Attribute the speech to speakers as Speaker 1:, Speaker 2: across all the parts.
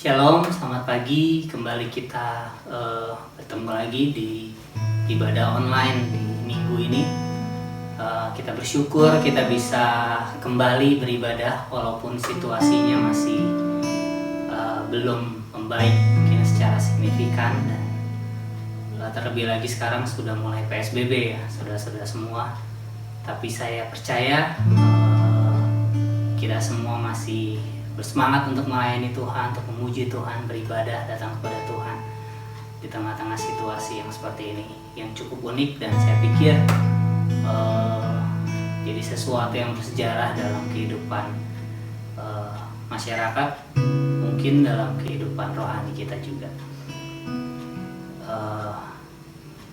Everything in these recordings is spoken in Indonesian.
Speaker 1: Shalom, selamat pagi. Kembali kita bertemu lagi di ibadah online di minggu ini. Kita bersyukur kita bisa kembali beribadah walaupun situasinya masih belum membaik mungkin secara signifikan, dan terlebih lagi sekarang sudah mulai PSBB ya, saudara-saudara semua. Tapi saya percaya kita semua masih bersemangat untuk melayani Tuhan, untuk memuji Tuhan, beribadah, datang kepada Tuhan di tengah-tengah situasi yang seperti ini, yang cukup unik dan saya pikir jadi sesuatu yang bersejarah dalam kehidupan masyarakat, mungkin dalam kehidupan rohani kita juga.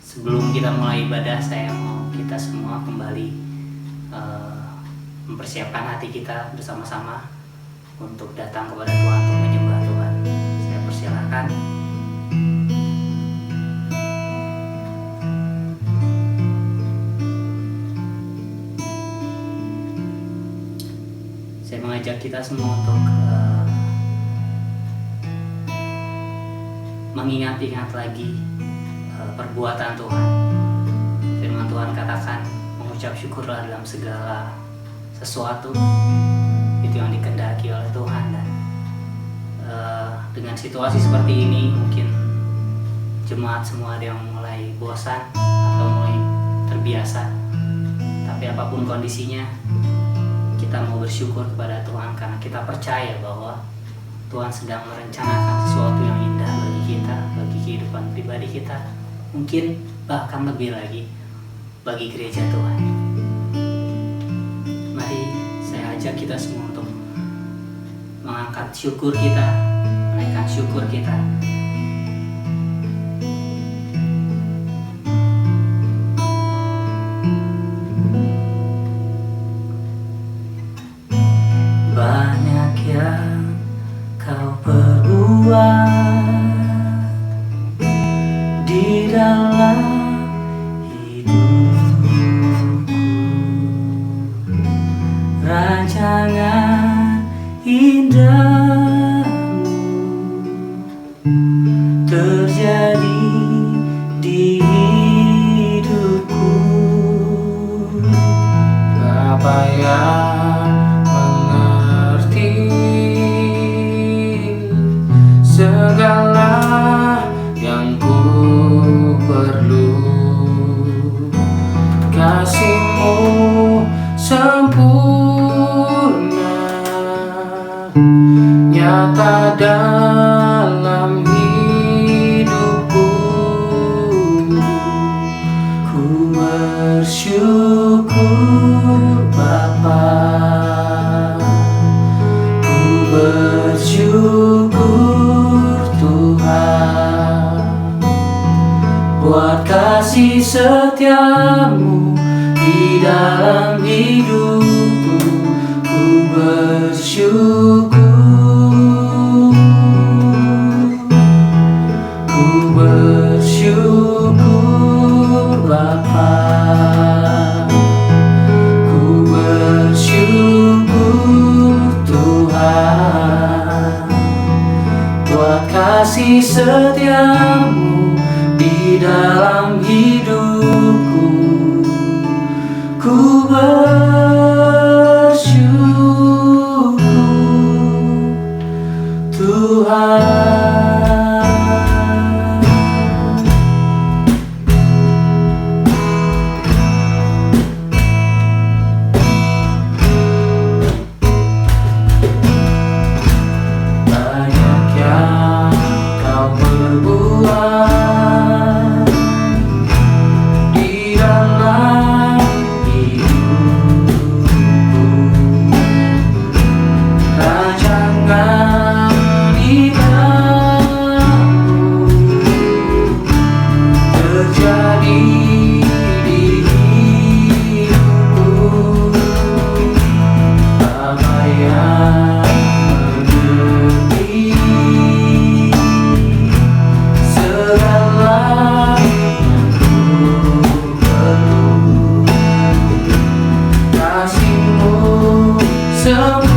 Speaker 1: Sebelum kita mulai ibadah, saya mau kita semua kembali mempersiapkan hati kita bersama-sama untuk datang kepada Tuhan, untuk menyembah Tuhan. Saya persilakan. Saya mengajak kita semua untuk mengingat-ingat lagi perbuatan Tuhan. Firman Tuhan katakan, mengucap syukurlah dalam segala sesuatu, itu yang dikehendaki oleh Tuhan. Dan dengan situasi seperti ini mungkin jemaat semua ada yang mulai bosan atau mulai terbiasa, tapi apapun kondisinya kita mau bersyukur kepada Tuhan karena kita percaya bahwa Tuhan sedang merencanakan sesuatu yang indah bagi kita, bagi kehidupan pribadi kita, mungkin bahkan lebih lagi bagi gereja Tuhan. Mari saya ajak kita semua untuk mengangkat syukur kita, menaikkan syukur kita. Banyak yang kau perbuat di dalam hidupku, rancangan indahmu terjadi di hidupku.
Speaker 2: Apa yang mengerti segala yang ku perlu, kasih-Mu sempurna nyata dalam hidupku. Ku bersyukur Bapa, ku bersyukur Tuhan, buat kasih setia-Mu di dalam hidupku. Ku bersyukur, ku bersyukur Bapa, ku bersyukur Tuhan, buat kasih setia-Mu di dalam hidupku. Ku bersyukur Tuhan. Banyak yang kau perbuat di dalam hidupku, rancangan indahmu terjadi di hidupku. Apa yang mengerti segala yang ku perlu, kasih-Mu sempurna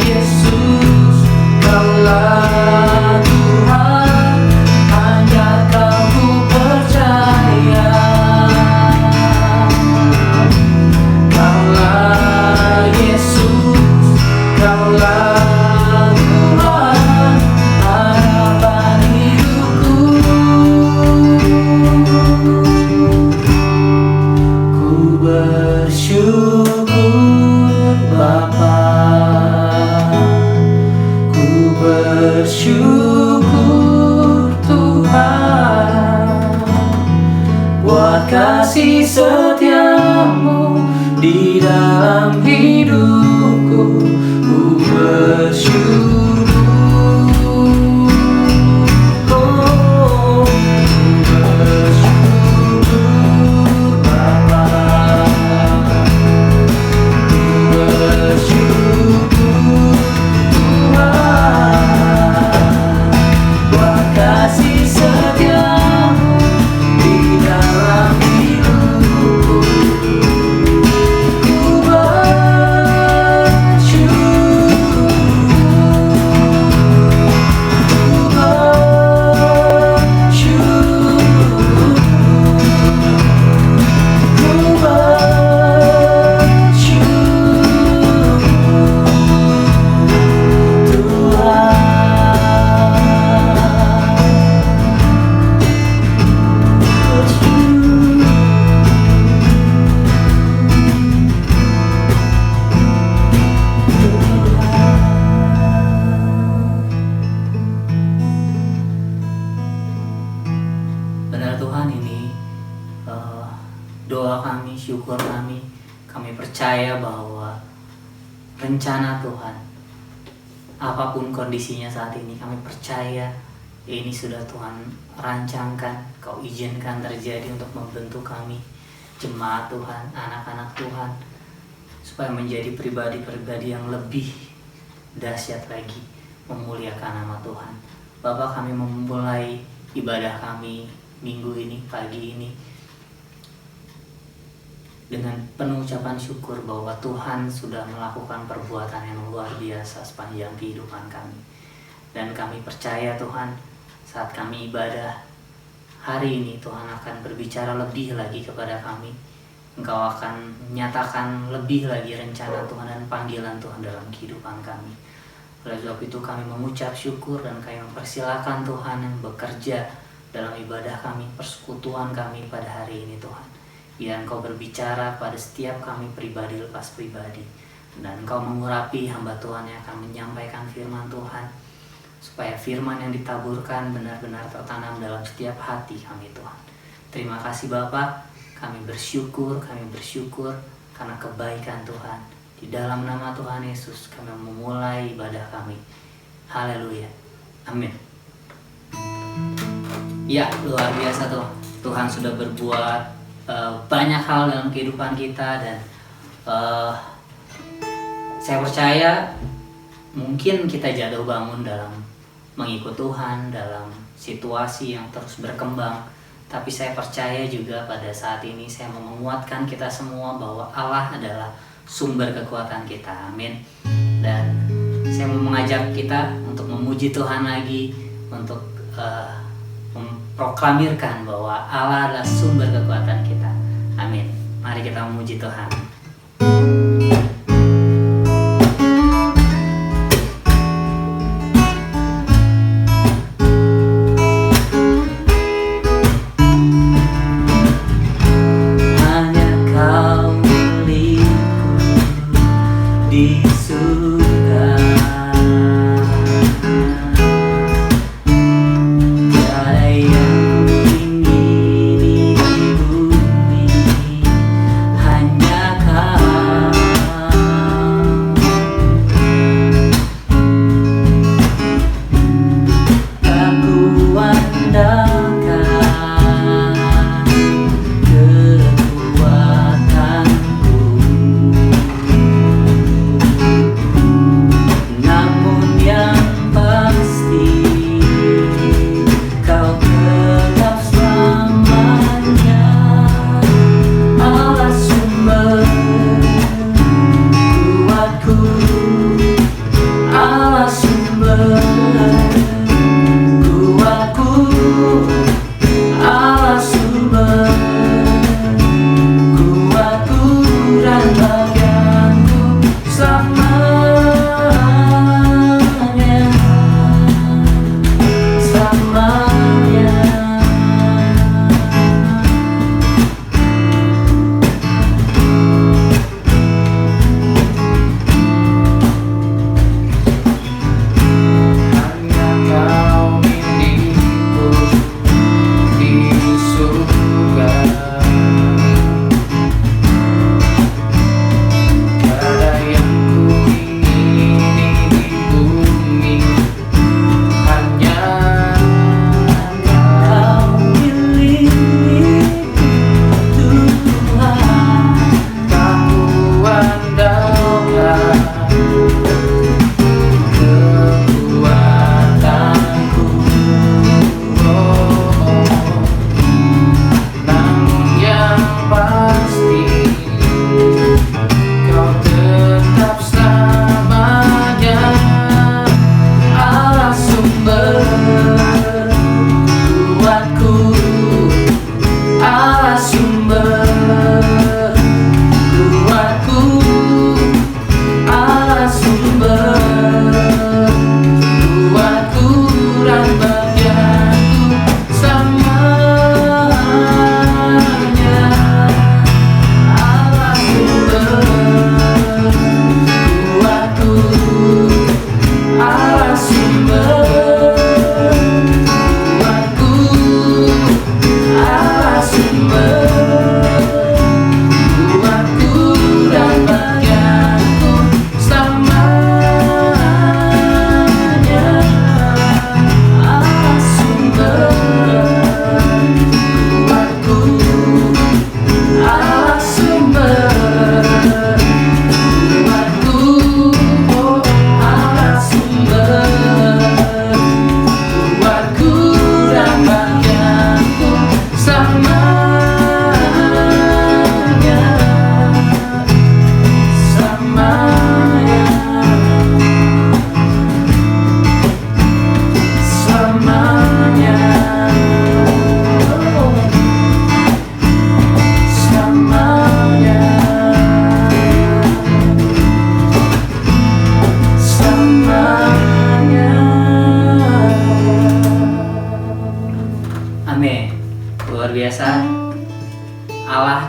Speaker 2: Yesus, Kaulah Tuhan, hanya Kau ku percaya. Kaulah Yesus, Kaulah Tuhan, harapan hidupku. Ku bersyukur Bapa, ku bersyukur Tuhan, buat kasih setiamu di dalam hidupku. Ku bersyukur, oh, ku bersyukur Bapa, ku bersyukur Tuhan, buat kasih setiamu di dalam hidupku. Ku bersyukur, ku bersyukur, ku bersyukur
Speaker 1: Benar Tuhan, ini doa kami, syukur kami. Kami percaya bahwa rencana Tuhan, apapun kondisinya saat ini, kami percaya ini sudah Tuhan rancangkan, Kau izinkan terjadi untuk membentuk kami, jemaat Tuhan, anak-anak Tuhan, supaya menjadi pribadi-pribadi yang lebih dahsyat lagi, memuliakan nama Tuhan. Bapak, kami memulai ibadah kami minggu ini, pagi ini, dengan penuh ucapan syukur bahwa Tuhan sudah melakukan perbuatan yang luar biasa sepanjang kehidupan kami. Dan kami percaya Tuhan, saat kami ibadah hari ini, Tuhan akan berbicara lebih lagi kepada kami. Engkau akan menyatakan lebih lagi rencana Tuhan dan panggilan Tuhan dalam kehidupan kami. Oleh sebab itu kami mengucap syukur dan kami mempersilakan Tuhan yang bekerja dalam ibadah kami, persekutuan kami pada hari ini Tuhan. Biar Engkau berbicara pada setiap kami pribadi lepas pribadi. Dan Engkau mengurapi hamba Tuhan yang akan menyampaikan firman Tuhan, supaya firman yang ditaburkan benar-benar tertanam dalam setiap hati kami Tuhan. Terima kasih Bapa, kami bersyukur karena kebaikan Tuhan. Di dalam nama Tuhan Yesus kami memulai ibadah kami. Haleluya. Amin. Ya, luar biasa tuh. Tuhan sudah berbuat banyak hal dalam kehidupan kita. Dan saya percaya mungkin kita jatuh bangun dalam mengikut Tuhan, dalam situasi yang terus berkembang. Tapi saya percaya juga pada saat ini saya mau menguatkan kita semua bahwa Allah adalah sumber kekuatan kita. Amin. Dan saya mau mengajak kita untuk memuji Tuhan lagi, untuk memproklamirkan bahwa Allah adalah sumber kekuatan kita. Amin. Mari kita memuji Tuhan.
Speaker 2: Di surga tiada yang ingini di bumi, hanya Kau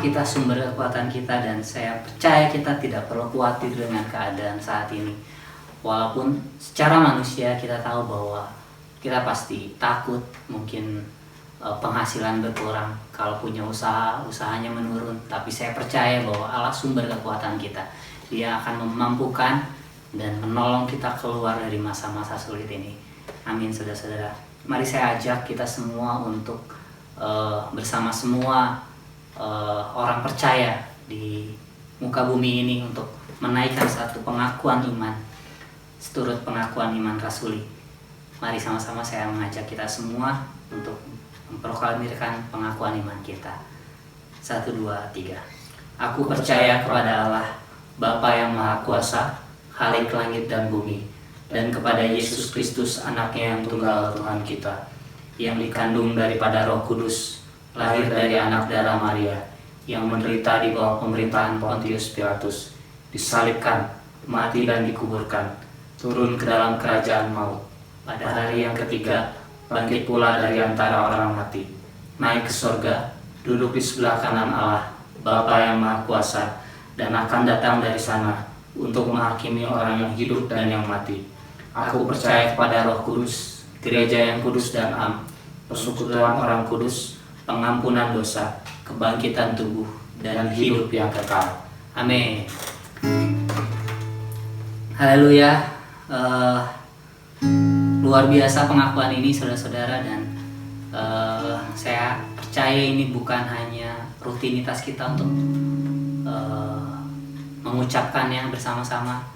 Speaker 1: kita, sumber kekuatan kita, dan saya percaya kita tidak perlu khawatir dengan keadaan saat ini. Walaupun secara manusia kita tahu bahwa kita pasti takut, mungkin penghasilan berkurang, kalau punya usaha, usahanya menurun. Tapi saya percaya bahwa Allah sumber kekuatan kita. Dia akan memampukan dan menolong kita keluar dari masa-masa sulit ini. Amin, saudara-saudara. Mari saya ajak kita semua untuk bersama semua orang percaya di muka bumi ini untuk menaikkan satu pengakuan iman, seturut pengakuan iman rasuli. Mari sama-sama saya mengajak kita semua untuk memproklamirkan pengakuan iman kita. 1, 2, 3. Aku percaya kepada Allah, Bapa yang Maha Kuasa, Khalik langit dan bumi, dan kepada Yesus Kristus, anaknya yang tunggal Tuhan kita, yang dikandung daripada Roh Kudus, lahir dari anak darah Maria, yang menderita di bawah pemerintahan Pontius Pilatus, disalibkan, mati dan dikuburkan, turun ke dalam kerajaan maut. Pada hari yang ketiga, bangkit pula dari antara orang mati, naik ke surga, duduk di sebelah kanan Allah, Bapa yang Maha Kuasa, dan akan datang dari sana untuk menghakimi orang yang hidup dan yang mati. Aku percaya kepada Roh Kudus, gereja yang kudus dan am, persekutuan orang kudus, pengampunan dosa, kebangkitan tubuh, dan hidup yang kekal. Amin. Haleluya. Luar biasa pengakuan ini, saudara-saudara, dan saya percaya ini bukan hanya rutinitas kita untuk mengucapkannya bersama-sama,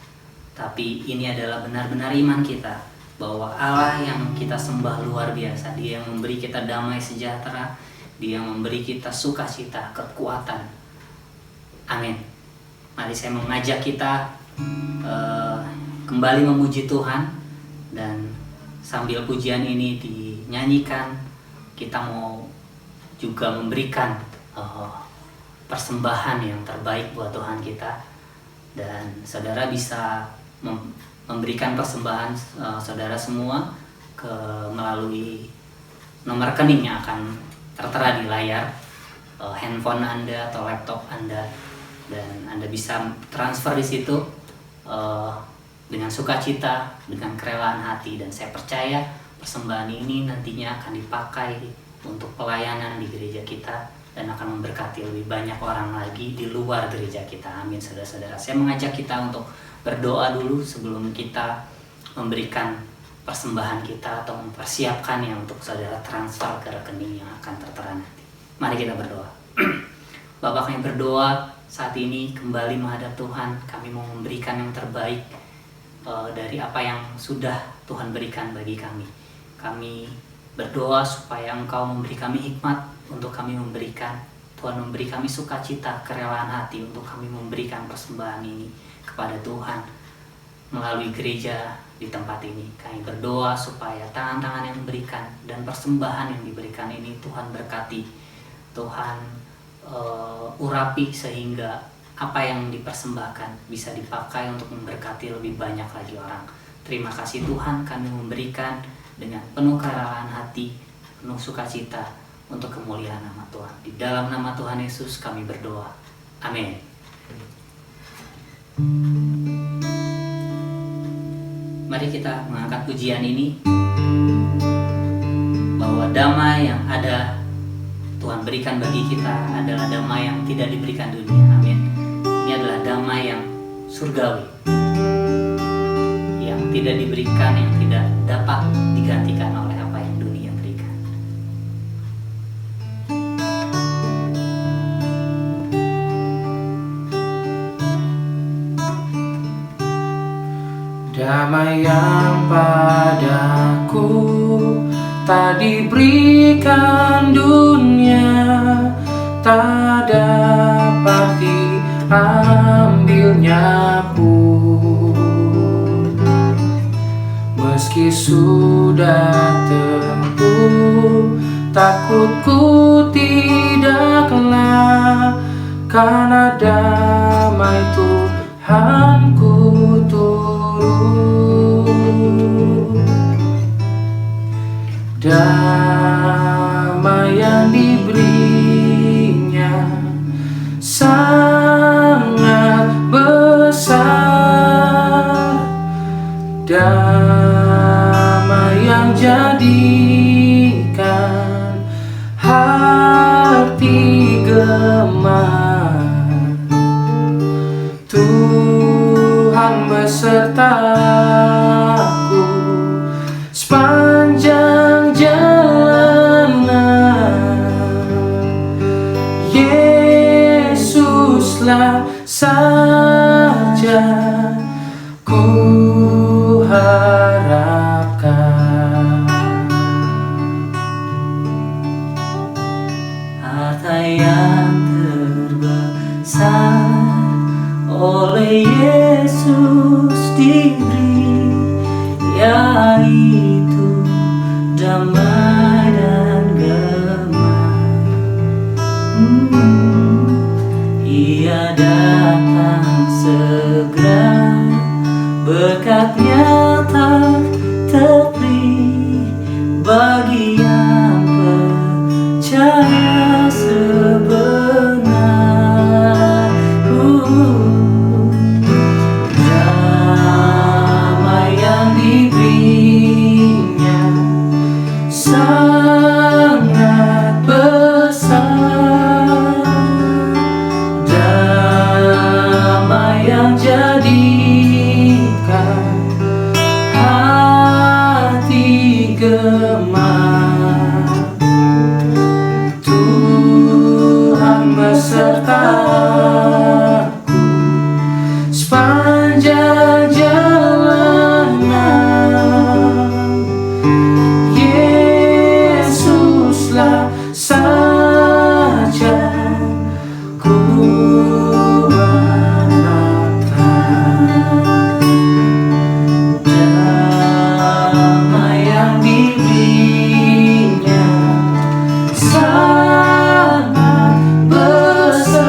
Speaker 1: tapi ini adalah benar-benar iman kita bahwa Allah yang kita sembah luar biasa. Dia yang memberi kita damai sejahtera, Dia yang memberi kita sukacita, kekuatan. Amin. Mari saya mengajak kita kembali memuji Tuhan, dan sambil pujian ini dinyanyikan, kita mau juga memberikan persembahan yang terbaik buat Tuhan kita. Dan saudara bisa memberikan persembahan saudara semua melalui nomor rekening yang akan tertera di layar handphone Anda atau laptop Anda, dan Anda bisa transfer di situ dengan sukacita, dengan kerelaan hati. Dan saya percaya persembahan ini nantinya akan dipakai untuk pelayanan di gereja kita dan akan memberkati lebih banyak orang lagi di luar gereja kita. Amin, saudara-saudara. Saya mengajak kita untuk berdoa dulu sebelum kita memberikan persembahan kita atau mempersiapkannya untuk saudara transfer ke rekening yang akan tertera nanti. Mari kita berdoa. Bapak, kami berdoa saat ini kembali menghadap Tuhan. Kami mau memberikan yang terbaik dari apa yang sudah Tuhan berikan bagi kami. Kami berdoa supaya Engkau memberi kami hikmat untuk kami memberikan. Tuhan memberi kami sukacita, kerelaan hati untuk kami memberikan persembahan ini kepada Tuhan melalui gereja di tempat ini. Kami berdoa supaya tangan-tangan yang memberikan dan persembahan yang diberikan ini Tuhan berkati, Tuhan urapi, sehingga apa yang dipersembahkan bisa dipakai untuk memberkati lebih banyak lagi orang. Terima kasih Tuhan, kami memberikan dengan penuh kerelaan hati, penuh sukacita untuk kemuliaan nama Tuhan. Di dalam nama Tuhan Yesus kami berdoa. Amin. Mari kita mengangkat pujian ini, bahwa damai yang ada Tuhan berikan bagi kita adalah damai yang tidak diberikan dunia. Amin. Ini adalah damai yang surgawi, yang tidak diberikan, yang tidak dapat digantikan oleh apa yang dunia berikan.
Speaker 3: Damai yang padaku tak diberikan dunia, tak dapat diambilnya pun. Meski sudah tempuh, takutku tidaklah, karena damai Tuhanku turun. Damai yang diberinya damai yang jadikan hati gemar. Tuhan besertaku sepanjang jalanan. Yesuslah saja ku harapkan.
Speaker 2: Harta yang terbesar oleh Yesus diberi, yaitu damai dan gemar. Ia datang segera, berkatnya tak tepi bagi yang percaya sebenar. Damai yang diberinya sangat besar. Damai yang jadikan hati gemar. Tuhan besertaku sepanjang jalanan. Yesuslah saja ku harapkan. Damai yang diberinya sangat besar.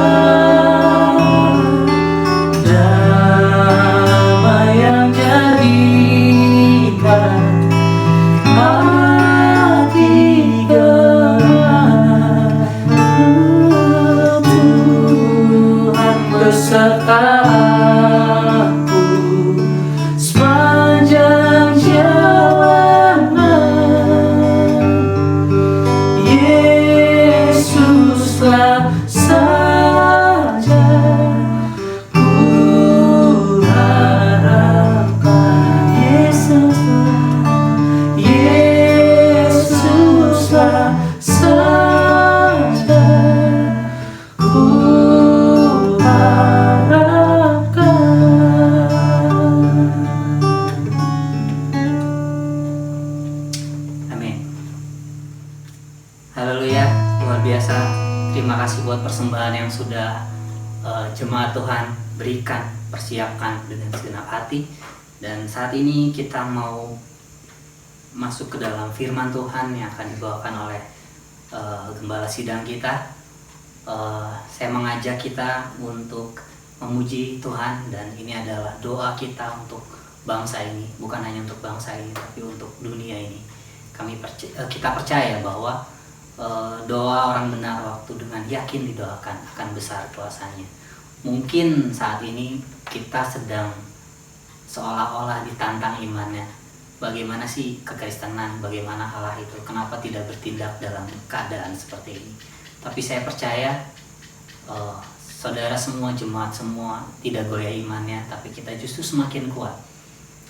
Speaker 2: Damai yang jadikan hati gemar. Tuhan besertaku sepanjang jalanan. Yesuslah saja ku harapkan. Yesuslah saja ku harapkan.
Speaker 1: Amin. Haleluya, luar biasa. Terima kasih buat persembahan yang sudah jemaat Tuhan berikan, persiapkan dengan segenap hati. Dan saat ini kita mau masuk ke dalam firman Tuhan yang akan dibawakan oleh gembala sidang kita. Saya mengajak kita untuk memuji Tuhan, dan ini adalah doa kita untuk bangsa ini, bukan hanya untuk bangsa ini tapi untuk dunia ini. Kita percaya bahwa doa orang benar waktu dengan yakin didoakan akan besar kuasanya. Mungkin saat ini kita sedang seolah-olah ditantang imannya. Bagaimana sih kekristenan, bagaimana Allah itu, kenapa tidak bertindak dalam keadaan seperti ini? Tapi saya percaya saudara semua, jemaat semua tidak goyah imannya, tapi kita justru semakin kuat,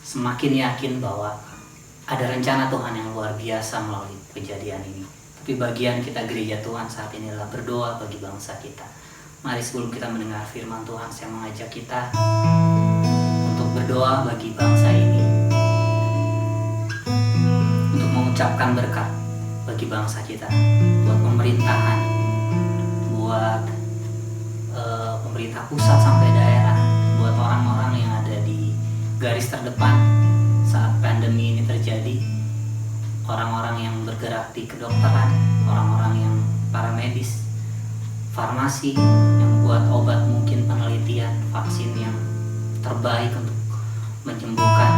Speaker 1: semakin yakin bahwa ada rencana Tuhan yang luar biasa melalui kejadian ini. Tapi bagian kita gereja Tuhan saat ini adalah berdoa bagi bangsa kita. Mari sebelum kita mendengar firman Tuhan, saya mengajak kita untuk berdoa bagi bangsa ini, untuk mengucapkan berkat bagi bangsa kita, buat pemerintahan, buat pemerintah pusat sampai daerah, buat orang-orang yang ada di garis terdepan saat pandemi ini terjadi, orang-orang yang bergerak di kedokteran, orang-orang yang para medis, farmasi yang membuat obat, mungkin penelitian vaksin yang terbaik untuk menyembuhkan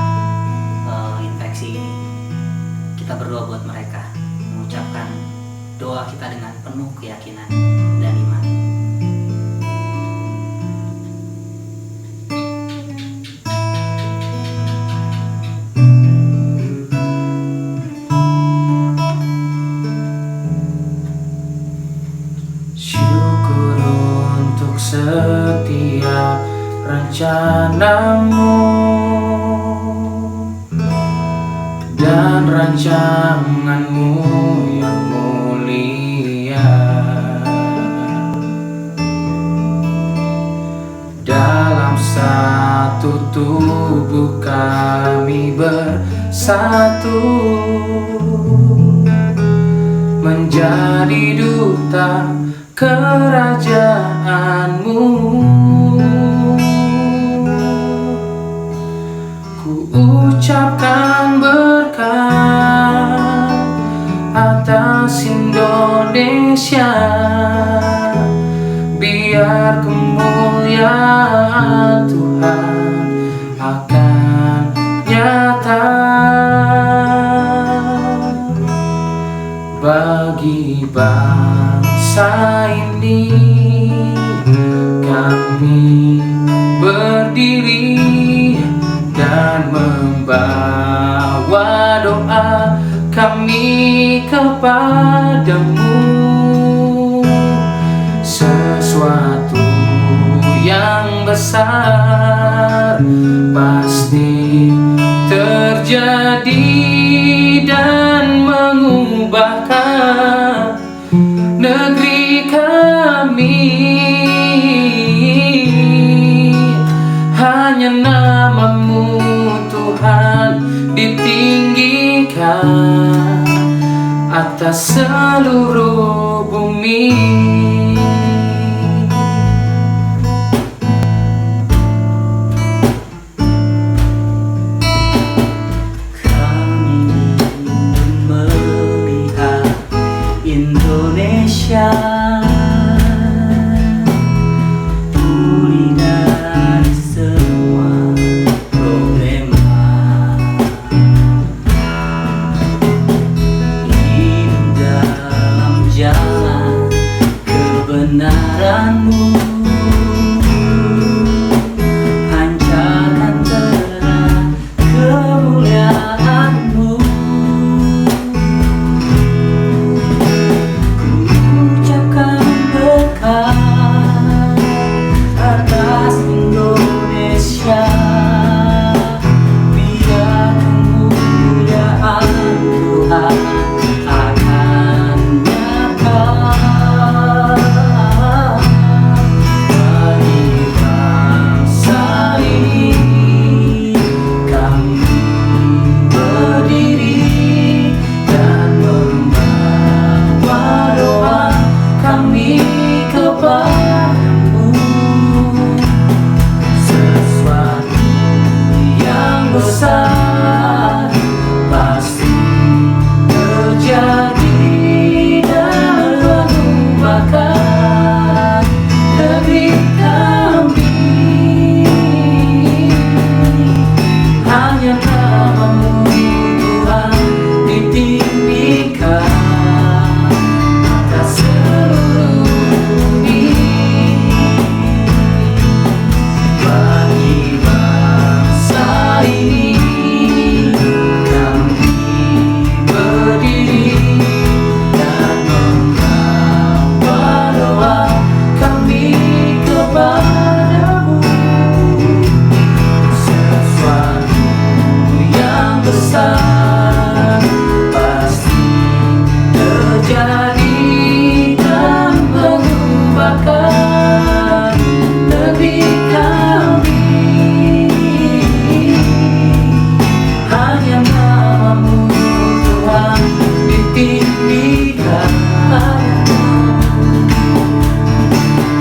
Speaker 1: infeksi ini. Kita berdoa buat mereka, mengucapkan doa kita dengan penuh keyakinan dan iman.
Speaker 3: dan rancangan-Mu yang mulia. Dalam satu tubuh kami bersatu, menjadi duta kerajaan-Mu. Ku ucapkan berkat atas Indonesia, biar kemuliaan Tuhan akan nyata bagi bangsa ini. Kami berdiri dan membawa doa kami kepadamu. Sesuatu yang besar pasti terjadi dan mengubahkan negeri kami. Hanya nama-Mu Tuhan ditinggikan atas seluruh bumi.
Speaker 1: Kami ingin melihat Indonesia pulih dari semua problema, hidup dalam jalan kebenaran-Mu, pancarkan terang kemuliaan-Mu. Ku ucapkan berkat atas Indonesia, biar kemuliaan Tuhan akan nyata bagi bangsa ini. Kami berdiri dan membawa doa kami kepadamu. Sesuatu yang besar pasti terjadi dan mengubahkan negeri kami. Hanya nama-Mu Tuhan ditinggikan atas seluruh bumi. Bagi bangsa ini kami berdiri dan membawa doa kami kepadamu. Sesuatu yang besar pasti terjadi dan mengubahkan negeri kami. Hanya nama-Mu Tuhan ditinggikan,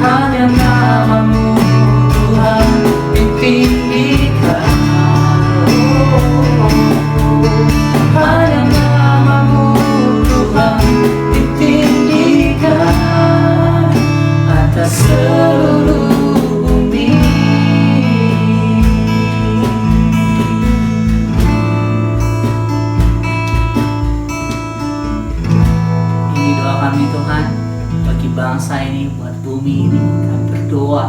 Speaker 1: hanya nama-Mu Tuhan ditinggikan. Hanya nama-Mu Tuhan ditinggikan atas seluruh bumi. Ini doa kami Tuhan bagi bangsa ini, buat bumi ini. Kami berdoa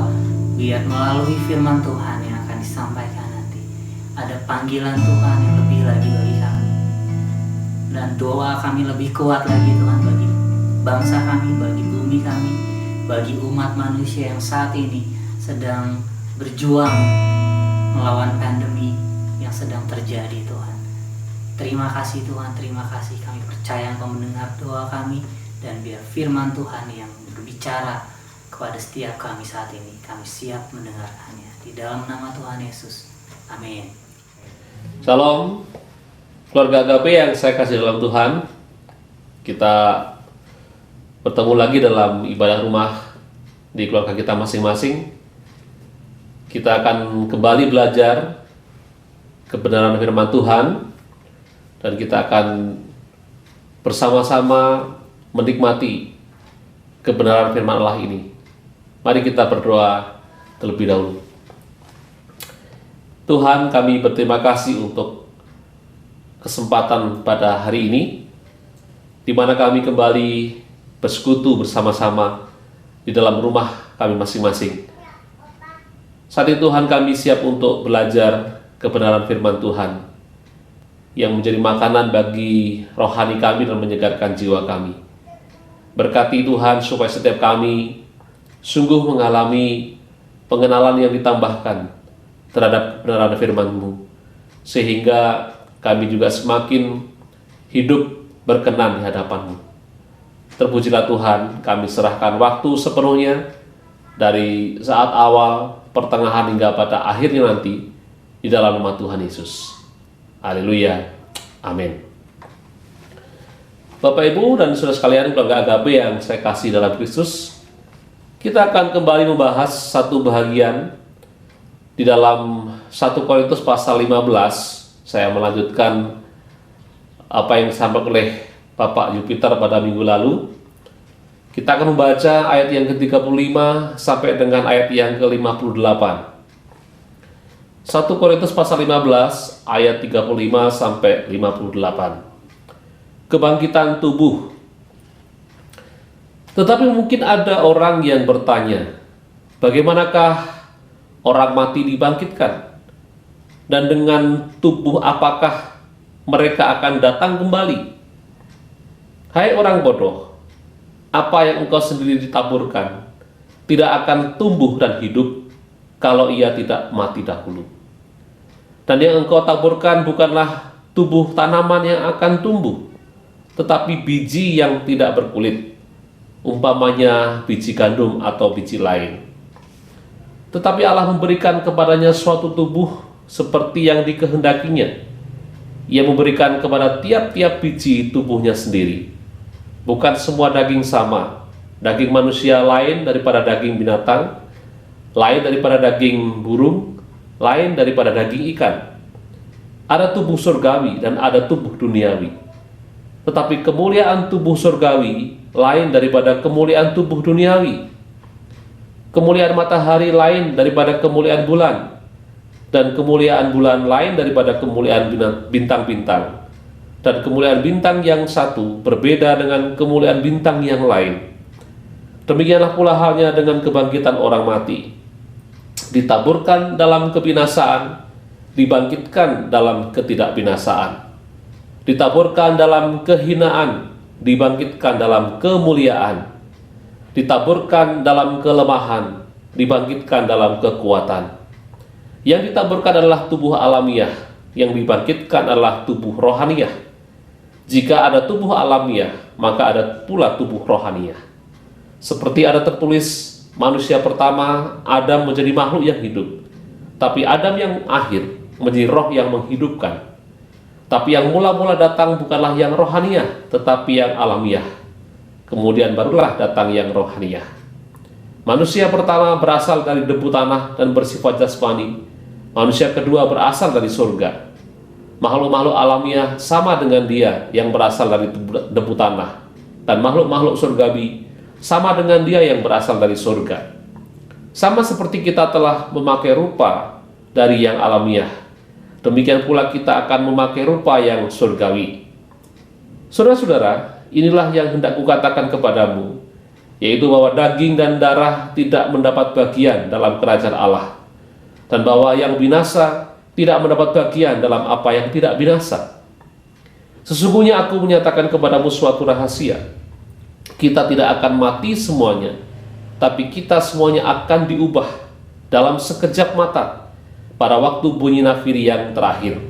Speaker 1: biar melalui firman Tuhan yang akan disampaikan nanti ada panggilan Tuhan yang lebih lagi bagi kami, dan doa kami lebih kuat lagi Tuhan bagi bangsa kami, bagi bumi kami, bagi umat manusia yang saat ini sedang berjuang melawan pandemi yang sedang terjadi Tuhan. Terima kasih Tuhan, terima kasih, kami percaya Engkau mendengar doa kami, dan biar firman Tuhan yang berbicara kepada setiap kami saat ini, kami siap mendengarkannya. Di dalam nama Tuhan Yesus, amin.
Speaker 4: Shalom, keluarga Agape yang saya kasih dalam Tuhan. Kita bertemu lagi dalam ibadah rumah di keluarga kita masing-masing. Kita akan kembali belajar kebenaran firman Tuhan, dan kita akan bersama-sama menikmati kebenaran firman Allah ini. Mari kita berdoa terlebih dahulu. Tuhan, kami berterima kasih untuk kesempatan pada hari ini, di mana kami kembali bersekutu bersama-sama di dalam rumah kami masing-masing. Saat ini Tuhan, kami siap untuk belajar kebenaran firman Tuhan yang menjadi makanan bagi rohani kami dan menyegarkan jiwa kami. Berkati Tuhan supaya setiap kami sungguh mengalami pengenalan yang ditambahkan terhadap kebenaran firman-Mu, sehingga kami juga semakin hidup berkenan di hadapan-Mu. Terpujilah Tuhan, kami serahkan waktu sepenuhnya dari saat awal, pertengahan hingga pada akhirnya nanti di dalam nama Tuhan Yesus. Haleluya, amin. Bapak Ibu dan saudara sekalian keluarga Agape yang saya kasih dalam Kristus, kita akan kembali membahas satu bahagian di dalam 1 Korintus pasal 15. Saya melanjutkan apa yang disampaikan oleh Bapak Jupiter pada minggu lalu. Kita akan membaca ayat yang ke-35 sampai dengan ayat yang ke-58. 1 Korintus pasal 15 ayat 35 sampai 58. Kebangkitan tubuh. Tetapi mungkin ada orang yang bertanya, bagaimanakah orang mati dibangkitkan? Dan dengan tubuh apakah mereka akan datang kembali? Hai orang bodoh, apa yang engkau sendiri ditaburkan tidak akan tumbuh dan hidup kalau ia tidak mati dahulu. Dan yang engkau taburkan bukanlah tubuh tanaman yang akan tumbuh, tetapi biji yang tidak berkulit, umpamanya biji gandum atau biji lain. Tetapi Allah memberikan kepadanya suatu tubuh seperti yang dikehendakinya. Ia memberikan kepada tiap-tiap biji tubuhnya sendiri. Bukan semua daging sama. Daging manusia lain daripada daging binatang, lain daripada daging burung, lain daripada daging ikan. Ada tubuh surgawi dan ada tubuh duniawi. Tetapi kemuliaan tubuh surgawi lain daripada kemuliaan tubuh duniawi. Kemuliaan matahari lain daripada kemuliaan bulan, dan kemuliaan bulan lain daripada kemuliaan bintang-bintang. Dan kemuliaan bintang yang satu berbeda dengan kemuliaan bintang yang lain. Demikianlah pula halnya dengan kebangkitan orang mati. Ditaburkan dalam kebinasaan, dibangkitkan dalam ketidakbinasaan. Ditaburkan dalam kehinaan, dibangkitkan dalam kemuliaan. Ditaburkan dalam kelemahan, dibangkitkan dalam kekuatan. Yang ditaburkan adalah tubuh alamiah, yang dibangkitkan adalah tubuh rohaniah. Jika ada tubuh alamiah, maka ada pula tubuh rohaniah. Seperti ada tertulis, manusia pertama, Adam, menjadi makhluk yang hidup. Tapi Adam yang akhir menjadi roh yang menghidupkan. Tapi yang mula-mula datang bukanlah yang rohaniah, tetapi yang alamiah. Kemudian barulah datang yang rohaniah. Manusia pertama berasal dari debu tanah dan bersifat jasmani. Manusia kedua berasal dari surga. Makhluk-makhluk alamiah sama dengan dia yang berasal dari debu tanah. Dan makhluk-makhluk surgawi sama dengan dia yang berasal dari surga. Sama seperti kita telah memakai rupa dari yang alamiah, demikian pula kita akan memakai rupa yang surgawi. Saudara-saudara, inilah yang hendak kukatakan kepadamu, yaitu bahwa daging dan darah tidak mendapat bagian dalam kerajaan Allah, dan bahwa yang binasa tidak mendapat bagian dalam apa yang tidak binasa. Sesungguhnya aku menyatakan kepadamu suatu rahasia. Kita tidak akan mati semuanya, tapi kita semuanya akan diubah dalam sekejap mata pada waktu bunyi nafiri yang terakhir.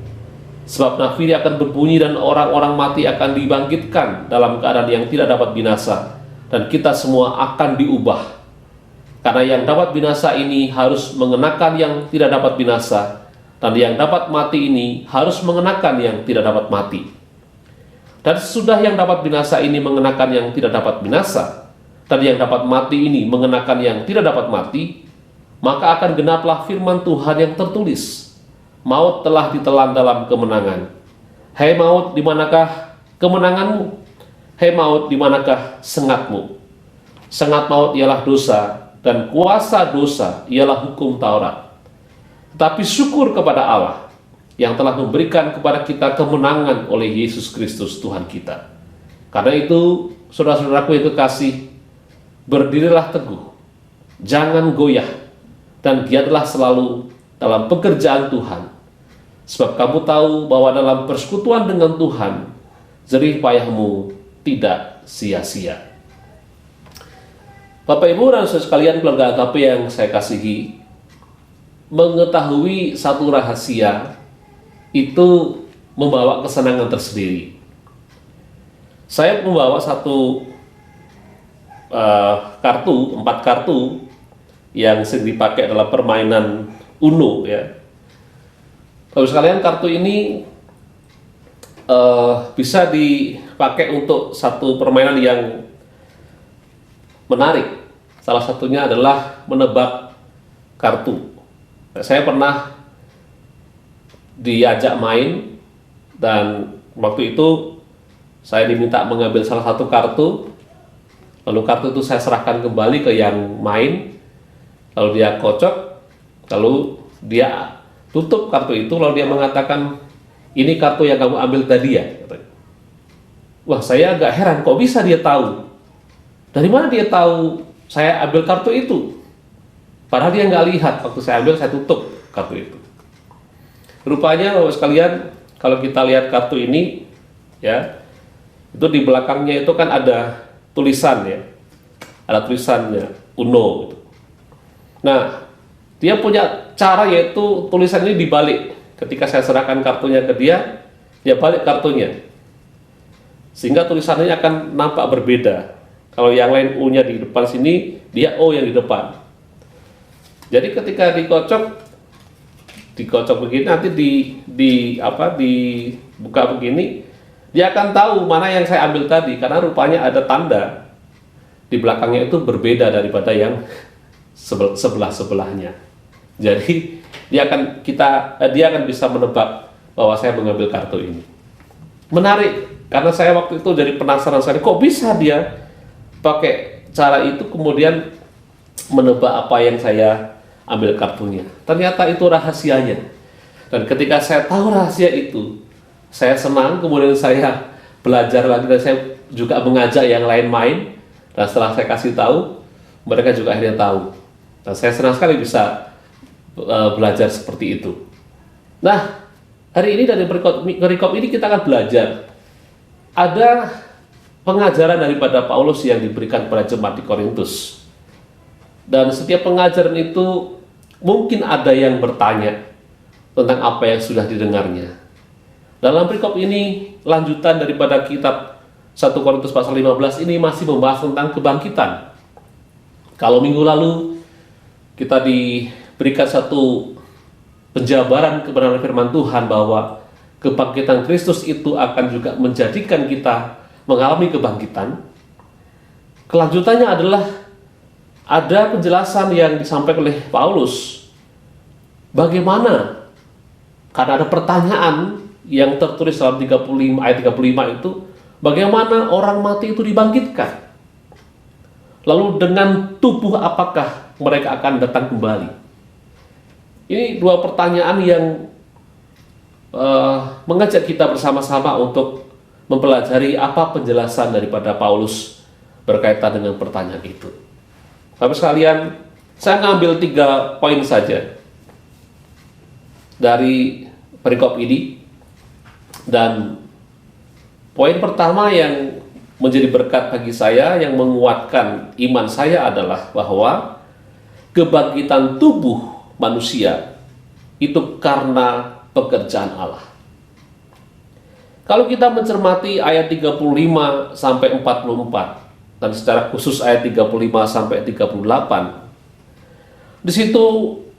Speaker 4: Sebab nafiri akan berbunyi dan orang-orang mati akan dibangkitkan dalam keadaan yang tidak dapat binasa, dan kita semua akan diubah. Karena yang dapat binasa ini harus mengenakan yang tidak dapat binasa, dan yang dapat mati ini harus mengenakan yang tidak dapat mati. Dan sesudah yang dapat binasa ini mengenakan yang tidak dapat binasa, dan yang dapat mati ini mengenakan yang tidak dapat mati, maka akan genaplah firman Tuhan yang tertulis, maut telah ditelan dalam kemenangan. Hai maut, di manakah kemenanganmu? Hai maut, di manakah sengatmu? Sengat maut ialah dosa, dan kuasa dosa ialah hukum Taurat. Tetapi syukur kepada Allah yang telah memberikan kepada kita kemenangan oleh Yesus Kristus Tuhan kita. Karena itu, saudara-saudaraku yang kekasih, berdirilah teguh, jangan goyah, dan giatlah selalu dalam pekerjaan Tuhan. Sebab kamu tahu bahwa dalam persekutuan dengan Tuhan, jerih payahmu tidak sia-sia. Bapak Ibu dan saudara sekalian, keluarga agape yang saya kasihi, mengetahui satu rahasia itu membawa kesenangan tersendiri. Saya membawa satu kartu, 4 kartu yang sering dipakai dalam permainan Uno ya. Bapak sekalian, kartu ini bisa dipakai untuk satu permainan yang menarik. Salah satunya adalah menebak kartu. Saya pernah diajak main, dan waktu itu saya diminta mengambil salah satu kartu. Lalu kartu itu saya serahkan kembali ke yang main, lalu dia kocok, lalu dia tutup kartu itu, lalu dia mengatakan, ini kartu yang kamu ambil tadi ya? Wah, saya agak heran, kok bisa dia tahu? Dari mana dia tahu saya ambil kartu itu? Padahal dia nggak lihat, waktu saya ambil, saya tutup kartu itu. Rupanya, Bapak sekalian, kalau kita lihat kartu ini, ya, itu di belakangnya itu kan ada tulisan ya, ada tulisannya Uno. Nah, dia punya cara, yaitu tulisan ini dibalik. Ketika saya serahkan kartunya ke dia, dia balik kartunya, sehingga tulisannya akan nampak berbeda. Kalau yang lain U-nya di depan sini, dia O yang di depan. Jadi ketika dikocok begini, nanti dibuka begini, dia akan tahu mana yang saya ambil tadi, karena rupanya ada tanda di belakangnya itu berbeda daripada yang sebelah-sebelahnya. Jadi dia akan bisa menebak bahwa saya mengambil kartu ini. Menarik, karena saya waktu itu jadi penasaran sekali, kok bisa dia pakai cara itu kemudian menebak apa yang saya ambil kartunya. Ternyata itu rahasianya. Dan ketika saya tahu rahasia itu, saya senang, kemudian saya belajar lagi, dan saya juga mengajak yang lain main. Dan setelah saya kasih tahu, mereka juga akhirnya tahu. Dan saya senang sekali bisa belajar seperti itu. Nah, hari ini dari perikop ini kita akan belajar. Ada pengajaran daripada Paulus yang diberikan kepada jemaat di Korintus. Dan setiap pengajaran itu mungkin ada yang bertanya tentang apa yang sudah didengarnya. Dalam perikop ini, lanjutan daripada kitab 1 Korintus pasal 15 ini masih membahas tentang kebangkitan. Kalau minggu lalu kita diberikan satu penjabaran kebenaran firman Tuhan bahwa kebangkitan Kristus itu akan juga menjadikan kita mengalami kebangkitan. Kelanjutannya adalah ada penjelasan yang disampaikan oleh Paulus. Bagaimana? Karena ada pertanyaan yang tertulis dalam 35 ayat 35 itu, bagaimana orang mati itu dibangkitkan? Lalu dengan tubuh apakah mereka akan datang kembali? Ini dua pertanyaan yang mengajak kita bersama-sama untuk mempelajari apa penjelasan daripada Paulus berkaitan dengan pertanyaan itu. Bapak sekalian, saya ngambil 3 poin saja dari perikop ini. Dan poin pertama yang menjadi berkat bagi saya, yang menguatkan iman saya adalah bahwa kebangkitan tubuh manusia itu karena pekerjaan Allah. Kalau kita mencermati ayat 35 sampai 44 dan secara khusus ayat 35 sampai 38, di situ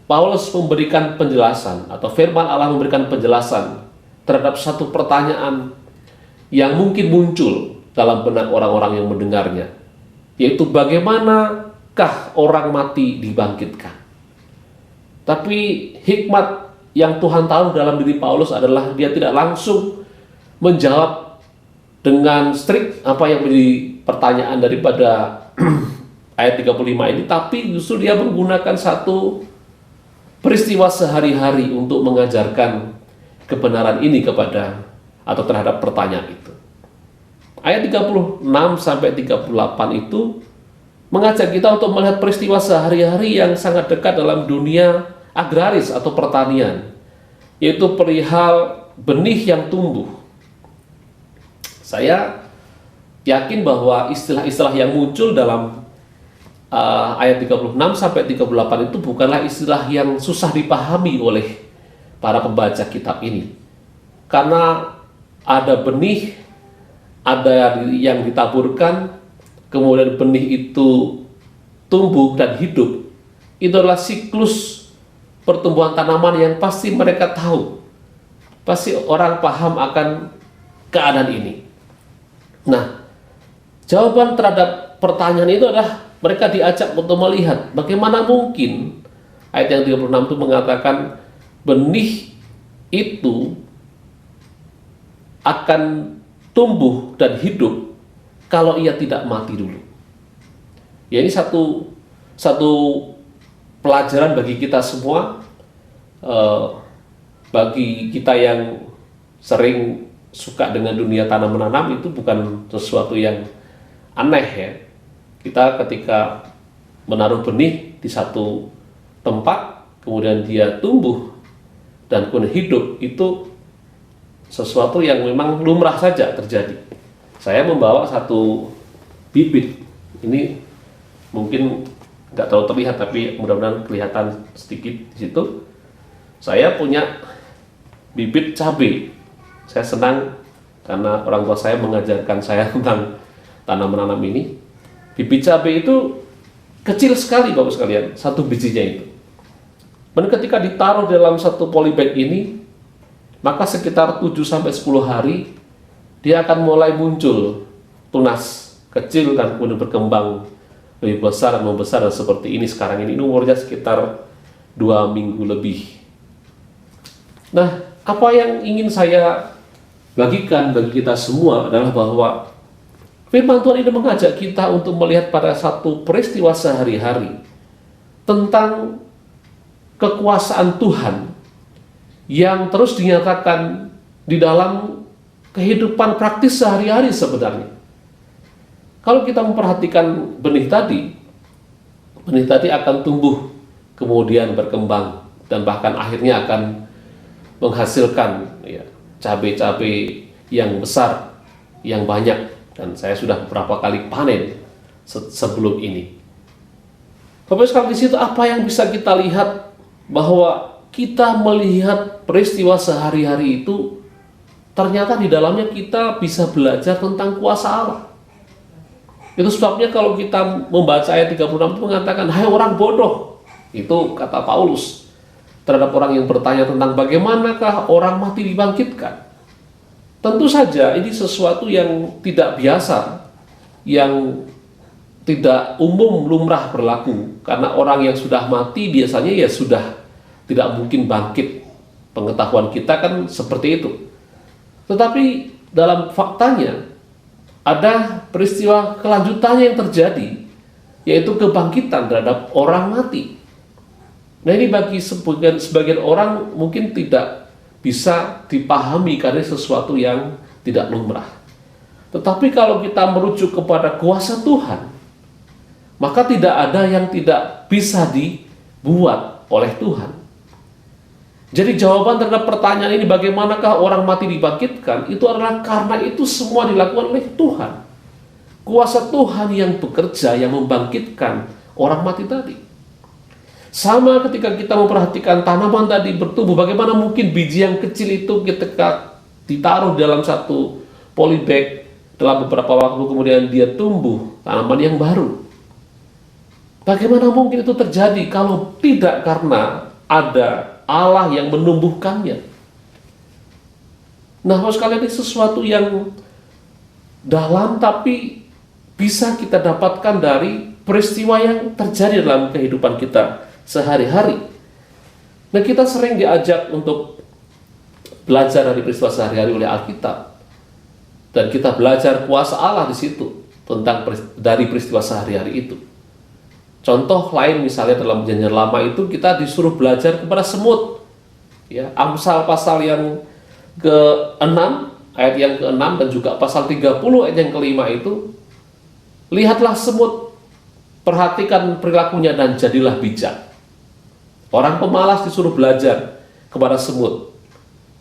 Speaker 4: Paulus memberikan penjelasan atau firman Allah memberikan penjelasan terhadap satu pertanyaan yang mungkin muncul dalam benak orang-orang yang mendengarnya, yaitu bagaimanakah orang mati dibangkitkan. Tapi hikmat yang Tuhan taruh dalam diri Paulus adalah dia tidak langsung menjawab dengan strict apa yang menjadi pertanyaan daripada ayat 35 ini, tapi justru dia menggunakan satu peristiwa sehari-hari untuk mengajarkan kebenaran ini kepada atau terhadap pertanyaan itu. Ayat 36 sampai 38 itu mengajak kita untuk melihat peristiwa sehari-hari yang sangat dekat dalam dunia agraris atau pertanian, yaitu perihal benih yang tumbuh. Saya yakin bahwa istilah-istilah yang muncul dalam ayat 36 sampai 38 itu bukanlah istilah yang susah dipahami oleh para pembaca kitab ini. Karena ada benih, ada yang ditaburkan, kemudian benih itu tumbuh dan hidup. Itu adalah siklus pertumbuhan tanaman yang pasti mereka tahu. Pasti orang paham akan keadaan ini. Nah, jawaban terhadap pertanyaan itu adalah mereka diajak untuk melihat bagaimana mungkin ayat yang 36 itu mengatakan benih itu akan tumbuh dan hidup kalau ia tidak mati dulu. Ya, ini satu pelajaran bagi kita semua, bagi kita yang sering suka dengan dunia tanam menanam, itu bukan sesuatu yang aneh ya. Kita ketika menaruh benih di satu tempat, kemudian dia tumbuh dan kemudian hidup, itu sesuatu yang memang lumrah saja terjadi. Saya membawa satu bibit, ini mungkin nggak terlalu terlihat tapi mudah-mudahan kelihatan sedikit di situ. Saya punya bibit cabai. Saya senang karena orang tua saya mengajarkan saya tentang tanam menanam ini. Bibit cabai itu kecil sekali Bapak sekalian, satu bijinya itu. Dan ketika ditaruh dalam satu polybag ini, maka sekitar 7-10 hari dia akan mulai muncul tunas kecil dan kemudian berkembang lebih besar dan membesar dan seperti ini sekarang ini. Umurnya sekitar 2 minggu lebih. Nah, apa yang ingin saya bagikan bagi kita semua adalah bahwa firman Tuhan ini mengajak kita untuk melihat pada satu peristiwa sehari-hari tentang kekuasaan Tuhan yang terus dinyatakan di dalam kehidupan praktis sehari-hari sebenarnya. Kalau kita memperhatikan benih tadi akan tumbuh, kemudian berkembang, dan bahkan akhirnya akan menghasilkan ya, cabai-cabai yang besar, yang banyak, dan saya sudah beberapa kali panen sebelum ini. Bapak sekalian, di situ apa yang bisa kita lihat? Bahwa kita melihat peristiwa sehari-hari itu ternyata di dalamnya kita bisa belajar tentang kuasa Allah. Itu sebabnya kalau kita membaca ayat 36 itu mengatakan, hai orang bodoh, itu kata Paulus terhadap orang yang bertanya tentang bagaimanakah orang mati dibangkitkan. Tentu saja ini sesuatu yang tidak biasa, yang tidak umum lumrah berlaku, karena orang yang sudah mati biasanya ya sudah tidak mungkin bangkit. Pengetahuan kita kan seperti itu. Tetapi dalam faktanya ada peristiwa kelanjutannya yang terjadi, yaitu kebangkitan terhadap orang mati. Nah, ini bagi sebagian orang mungkin tidak bisa dipahami karena sesuatu yang tidak lumrah. Tetapi kalau kita merujuk kepada kuasa Tuhan, maka tidak ada yang tidak bisa dibuat oleh Tuhan. Jadi jawaban terhadap pertanyaan ini, bagaimanakah orang mati dibangkitkan, itu adalah karena itu semua dilakukan oleh Tuhan. Kuasa Tuhan yang bekerja, yang membangkitkan orang mati tadi. Sama ketika kita memperhatikan tanaman tadi bertumbuh, bagaimana mungkin biji yang kecil itu ketika ditaruh dalam satu polybag, dalam beberapa waktu kemudian dia tumbuh tanaman yang baru. Bagaimana mungkin itu terjadi kalau tidak karena ada Allah yang menumbuhkannya? Nah, Bapak sekalian, ini sesuatu yang dalam tapi bisa kita dapatkan dari peristiwa yang terjadi dalam kehidupan kita sehari-hari. Nah, kita sering diajak untuk belajar dari peristiwa sehari-hari oleh Alkitab. Dan kita belajar kuasa Allah di situ tentang dari peristiwa sehari-hari itu. Contoh lain misalnya dalam Perjanjian Lama itu kita disuruh belajar kepada semut. Ya, Amsal pasal yang ke-6 ayat yang ke-6 dan juga pasal 30 ayat yang ke-5 itu, lihatlah semut, perhatikan perilakunya dan jadilah bijak. Orang pemalas disuruh belajar kepada semut.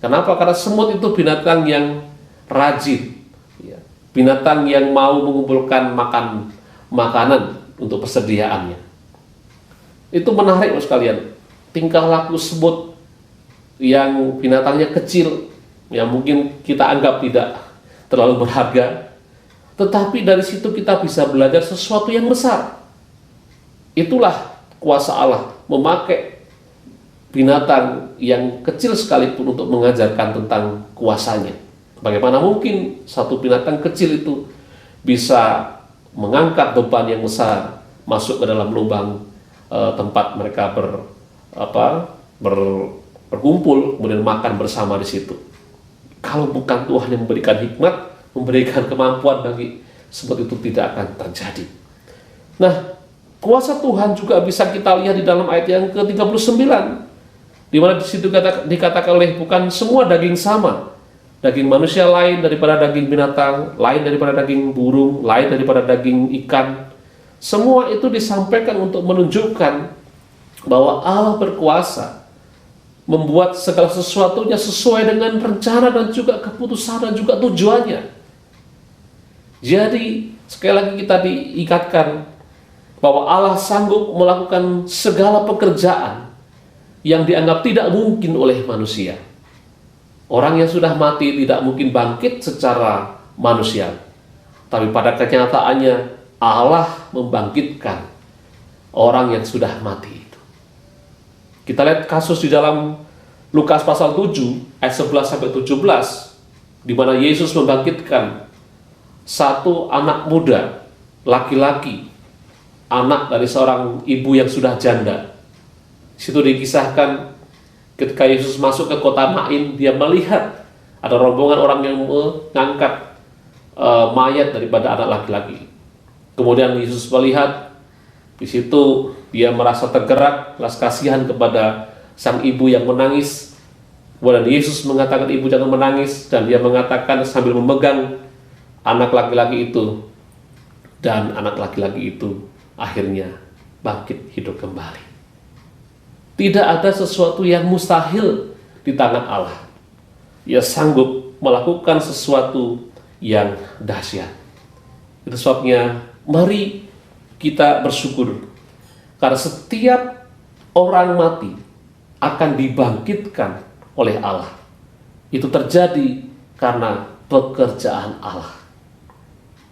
Speaker 4: Kenapa? Karena semut itu binatang yang rajin, ya, binatang yang mau mengumpulkan makanan untuk persediaannya. Itu menarik sekalian. Tingkah laku semut yang binatangnya kecil, yang mungkin kita anggap tidak terlalu berharga, tetapi dari situ kita bisa belajar sesuatu yang besar. Itulah kuasa Allah memakai binatang yang kecil sekalipun untuk mengajarkan tentang kuasanya. Bagaimana mungkin satu binatang kecil itu bisa mengangkat beban yang besar masuk ke dalam lubang tempat mereka berkumpul, kemudian makan bersama di situ. Kalau bukan Tuhan yang memberikan hikmat, memberikan kemampuan bagi semut itu, tidak akan terjadi. Nah, kuasa Tuhan juga bisa kita lihat di dalam ayat yang ke-39, di mana di situ dikatakan oleh bukan semua daging sama. Daging manusia lain daripada daging binatang, lain daripada daging burung, lain daripada daging ikan. Semua itu disampaikan untuk menunjukkan bahwa Allah berkuasa membuat segala sesuatunya sesuai dengan rencana dan juga keputusan dan juga tujuannya. Jadi sekali lagi kita diingatkan bahwa Allah sanggup melakukan segala pekerjaan yang dianggap tidak mungkin oleh manusia. Orang yang sudah mati tidak mungkin bangkit secara manusia, tapi pada kenyataannya Allah membangkitkan orang yang sudah mati itu. Kita lihat kasus di dalam Lukas pasal 7 ayat 11 sampai 17, di mana Yesus membangkitkan satu anak muda laki-laki, anak dari seorang ibu yang sudah janda. Di situ dikisahkan ketika Yesus masuk ke kota Nain, dia melihat ada rombongan orang yang mengangkat mayat daripada anak laki-laki. Kemudian Yesus melihat di situ, dia merasa tergerak, belas kasihan kepada sang ibu yang menangis. Kemudian Yesus mengatakan, ibu jangan menangis, dan dia mengatakan sambil memegang anak laki-laki itu, dan anak laki-laki itu akhirnya bangkit hidup kembali. Tidak ada sesuatu yang mustahil di tangan Allah. Ia sanggup melakukan sesuatu yang dahsyat. Itu sebabnya mari kita bersyukur, karena setiap orang mati akan dibangkitkan oleh Allah. Itu terjadi karena pekerjaan Allah.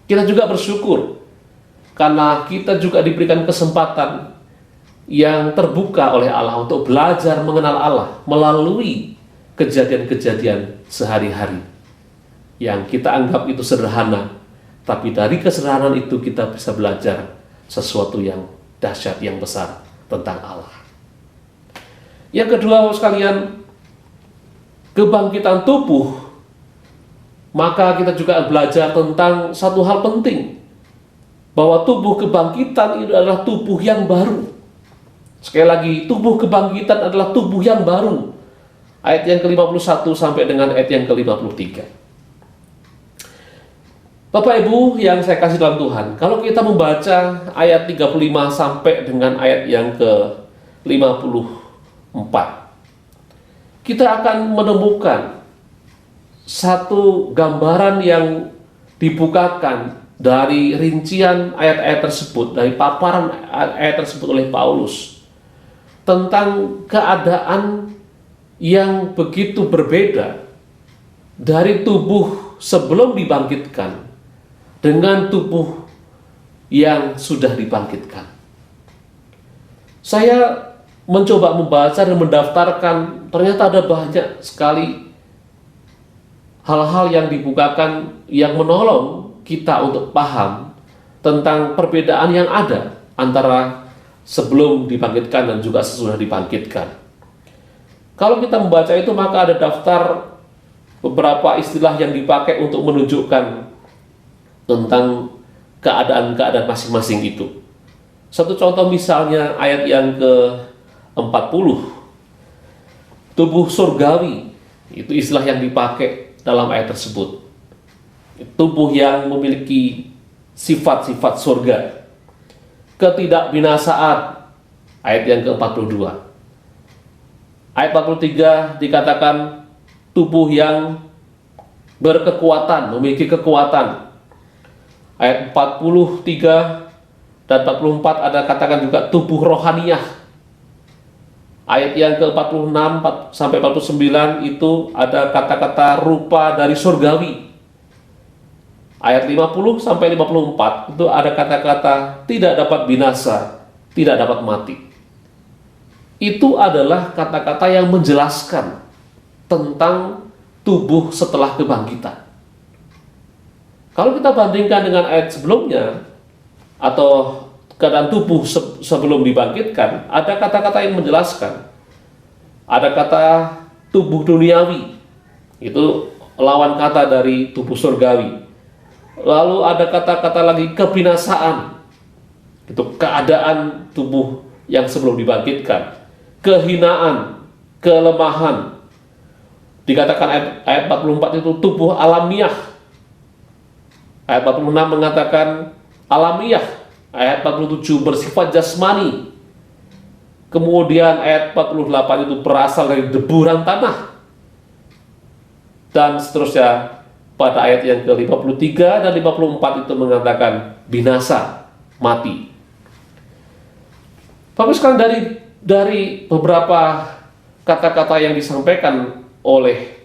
Speaker 4: Kita juga bersyukur karena kita juga diberikan kesempatan yang terbuka oleh Allah untuk belajar mengenal Allah melalui kejadian-kejadian sehari-hari yang kita anggap itu sederhana, tapi dari kesederhanaan itu kita bisa belajar sesuatu yang dahsyat, yang besar tentang Allah. Yang kedua, sekalian, kebangkitan tubuh, maka kita juga belajar tentang satu hal penting, bahwa tubuh kebangkitan itu adalah tubuh yang baru. Sekali lagi, tubuh kebangkitan adalah tubuh yang baru. Ayat yang ke-51 sampai dengan ayat yang ke-53. Bapak Ibu yang saya kasih dalam Tuhan, kalau kita membaca ayat 35 sampai dengan ayat yang ke-54, kita akan menemukan satu gambaran yang dibukakan dari rincian ayat-ayat tersebut, dari paparan ayat tersebut oleh Paulus, tentang keadaan yang begitu berbeda dari tubuh sebelum dibangkitkan dengan tubuh yang sudah dibangkitkan. Saya mencoba membaca dan mendaftarkan, ternyata ada banyak sekali hal-hal yang dibukakan yang menolong kita untuk paham tentang perbedaan yang ada antara sebelum dibangkitkan dan juga sesudah dibangkitkan. Kalau kita membaca itu, maka ada daftar beberapa istilah yang dipakai untuk menunjukkan tentang keadaan-keadaan masing-masing itu. Satu contoh misalnya ayat yang ke-40, tubuh surgawi, itu istilah yang dipakai dalam ayat tersebut. Tubuh yang memiliki sifat-sifat surga. Ketidakbinasaan, ayat yang ke-42. Ayat 43 dikatakan tubuh yang berkekuatan, memiliki kekuatan. Ayat 43 dan 44 ada katakan juga tubuh rohaniah. Ayat yang ke-46 sampai 49 itu ada kata-kata rupa dari surgawi. Ayat 50 sampai 54 itu ada kata-kata tidak dapat binasa, tidak dapat mati. Itu adalah kata-kata yang menjelaskan tentang tubuh setelah kebangkitan. Kalau kita bandingkan dengan ayat sebelumnya atau keadaan tubuh sebelum dibangkitkan, ada kata-kata yang menjelaskan. Ada kata tubuh duniawi, itu lawan kata dari tubuh surgawi. Lalu ada kata-kata lagi kebinasaan, itu keadaan tubuh yang sebelum dibangkitkan. Kehinaan, kelemahan. Dikatakan ayat 44 itu tubuh alamiah. Ayat 46 mengatakan alamiah. Ayat 47 bersifat jasmani. Kemudian ayat 48 itu berasal dari deburan tanah. Dan seterusnya pada ayat yang ke-53 dan 54 itu mengatakan binasa, mati. Bapak sekalian, dari beberapa kata-kata yang disampaikan oleh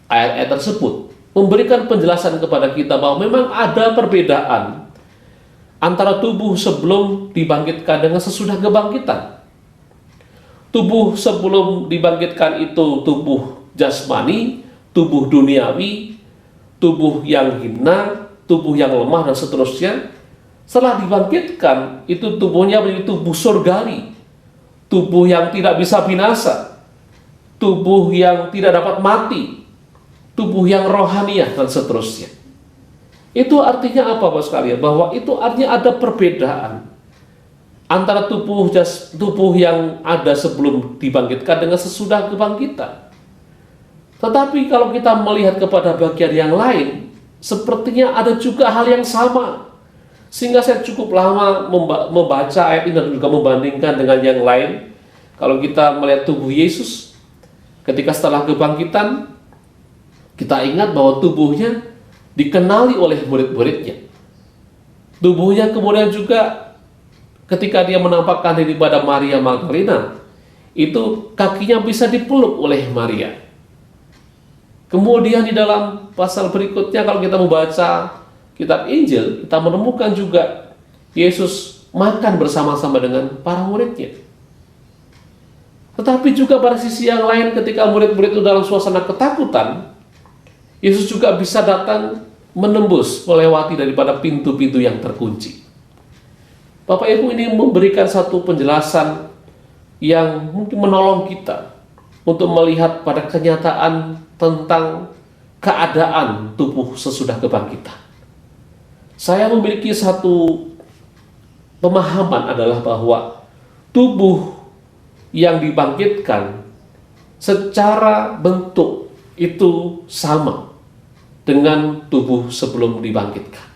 Speaker 4: ayat-ayat tersebut memberikan penjelasan kepada kita bahwa memang ada perbedaan antara tubuh sebelum dibangkitkan dengan sesudah kebangkitan. Tubuh sebelum dibangkitkan itu tubuh jasmani, tubuh duniawi, tubuh yang hina, tubuh yang lemah dan seterusnya. Setelah dibangkitkan itu tubuhnya menjadi tubuh surgawi, tubuh yang tidak bisa binasa, tubuh yang tidak dapat mati, tubuh yang rohaniah dan seterusnya. Itu artinya apa Bapak sekalian? Bahwa itu artinya ada perbedaan antara tubuh yang ada sebelum dibangkitkan dengan sesudah kebangkitan. Tetapi kalau kita melihat kepada bagian yang lain, sepertinya ada juga hal yang sama. Sehingga saya cukup lama membaca ayat ini dan juga membandingkan dengan yang lain. Kalau kita melihat tubuh Yesus, ketika setelah kebangkitan, kita ingat bahwa tubuhnya dikenali oleh murid-muridnya. Tubuhnya kemudian juga ketika dia menampakkan diri pada Maria Magdalena, itu kakinya bisa dipeluk oleh Maria. Kemudian di dalam pasal berikutnya kalau kita membaca kitab Injil, kita menemukan juga Yesus makan bersama-sama dengan para muridnya. Tetapi juga pada sisi yang lain ketika murid-murid itu dalam suasana ketakutan, Yesus juga bisa datang menembus, melewati daripada pintu-pintu yang terkunci. Bapak Ibu, ini memberikan satu penjelasan yang mungkin menolong kita untuk melihat pada kenyataan tentang keadaan tubuh sesudah kebangkitan. Saya memiliki satu pemahaman adalah bahwa tubuh yang dibangkitkan secara bentuk itu sama dengan tubuh sebelum dibangkitkan.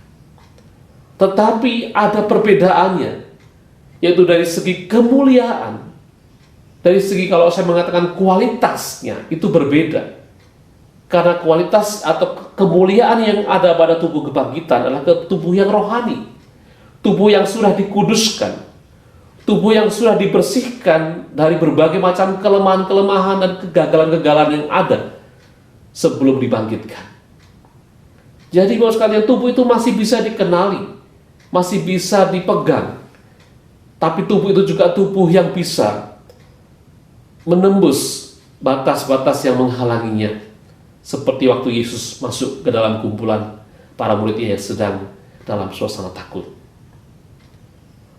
Speaker 4: Tetapi ada perbedaannya, yaitu dari segi kemuliaan, dari segi kalau saya mengatakan kualitasnya itu berbeda. Karena kualitas atau kemuliaan yang ada pada tubuh kebangkitan adalah tubuh yang rohani, tubuh yang sudah dikuduskan, tubuh yang sudah dibersihkan dari berbagai macam kelemahan-kelemahan dan kegagalan-kegagalan yang ada. sebelum dibangkitkan. Jadi Bapak sekalian, tubuh itu masih bisa dikenali, masih bisa dipegang. Tapi tubuh itu juga tubuh yang bisa menembus batas-batas yang menghalanginya. Seperti waktu Yesus masuk ke dalam kumpulan para muridnya yang sedang dalam suasana takut.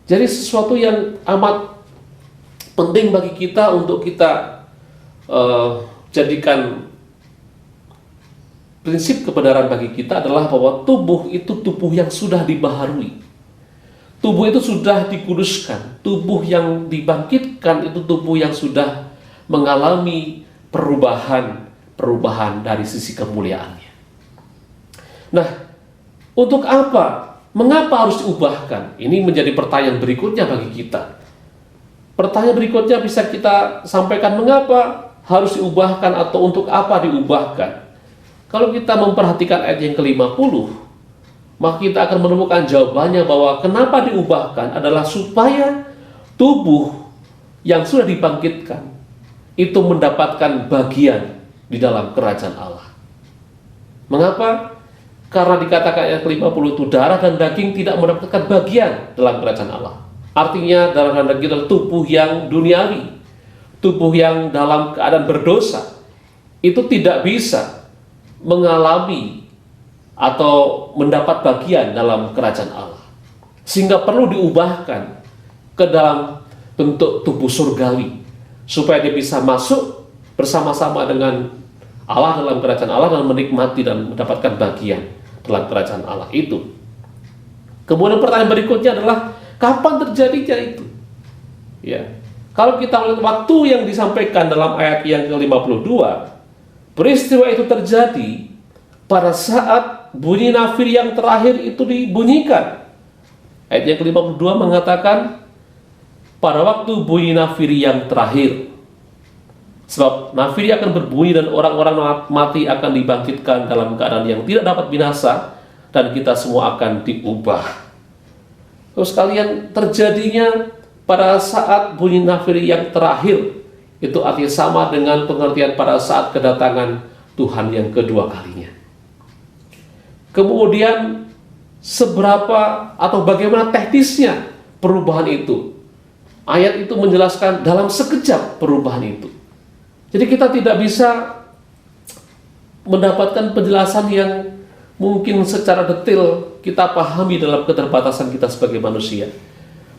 Speaker 4: Jadi sesuatu yang amat penting bagi kita untuk kita jadikan prinsip kebenaran bagi kita adalah bahwa tubuh itu tubuh yang sudah dibaharui. Tubuh itu sudah dikuduskan. Tubuh yang dibangkitkan itu tubuh yang sudah mengalami perubahan dari sisi kemuliaannya. Nah, untuk apa? Mengapa harus diubahkan? Ini menjadi pertanyaan berikutnya bagi kita. Pertanyaan berikutnya bisa kita sampaikan, mengapa harus diubahkan atau untuk apa diubahkan? Kalau kita memperhatikan ayat yang ke-50, maka kita akan menemukan jawabannya bahwa kenapa diubahkan adalah supaya tubuh yang sudah dibangkitkan itu mendapatkan bagian di dalam kerajaan Allah. Mengapa? Karena dikatakan ayat ke-50 itu darah dan daging tidak mendapatkan bagian dalam kerajaan Allah. Artinya darah dan daging adalah tubuh yang duniawi, tubuh yang dalam keadaan berdosa, itu tidak bisa mengalami atau mendapat bagian dalam kerajaan Allah, sehingga perlu diubahkan ke dalam bentuk tubuh surgawi supaya dia bisa masuk bersama-sama dengan Allah dalam kerajaan Allah dan menikmati dan mendapatkan bagian dalam kerajaan Allah itu. Kemudian pertanyaan berikutnya adalah kapan terjadinya itu? Ya, kalau kita melihat waktu yang disampaikan dalam ayat yang ke-52, peristiwa itu terjadi pada saat bunyi nafir yang terakhir itu dibunyikan. Ayat yang ke-52 mengatakan, pada waktu bunyi nafir yang terakhir. Sebab nafir akan berbunyi dan orang-orang mati akan dibangkitkan dalam keadaan yang tidak dapat binasa, dan kita semua akan diubah. Terus kalian, terjadinya pada saat bunyi nafir yang terakhir, itu artinya sama dengan pengertian pada saat kedatangan Tuhan yang kedua kalinya. Kemudian seberapa atau bagaimana teknisnya perubahan itu? Ayat itu menjelaskan dalam sekejap perubahan itu. Jadi kita tidak bisa mendapatkan penjelasan yang mungkin secara detail kita pahami dalam keterbatasan kita sebagai manusia.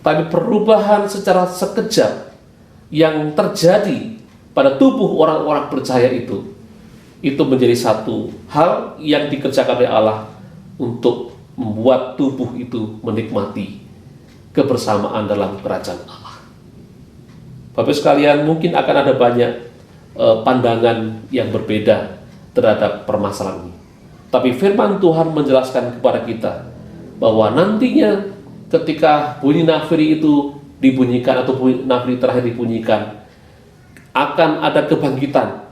Speaker 4: Tapi perubahan secara sekejap yang terjadi pada tubuh orang-orang percaya itu menjadi satu hal yang dikerjakan oleh Allah untuk membuat tubuh itu menikmati kebersamaan dalam kerajaan Allah. Bapak sekalian, mungkin akan ada banyak pandangan yang berbeda terhadap permasalahan ini. Tapi firman Tuhan menjelaskan kepada kita bahwa nantinya ketika bunyi nafiri itu dibunyikan atau bunyi nafiri terakhir dibunyikan, akan ada kebangkitan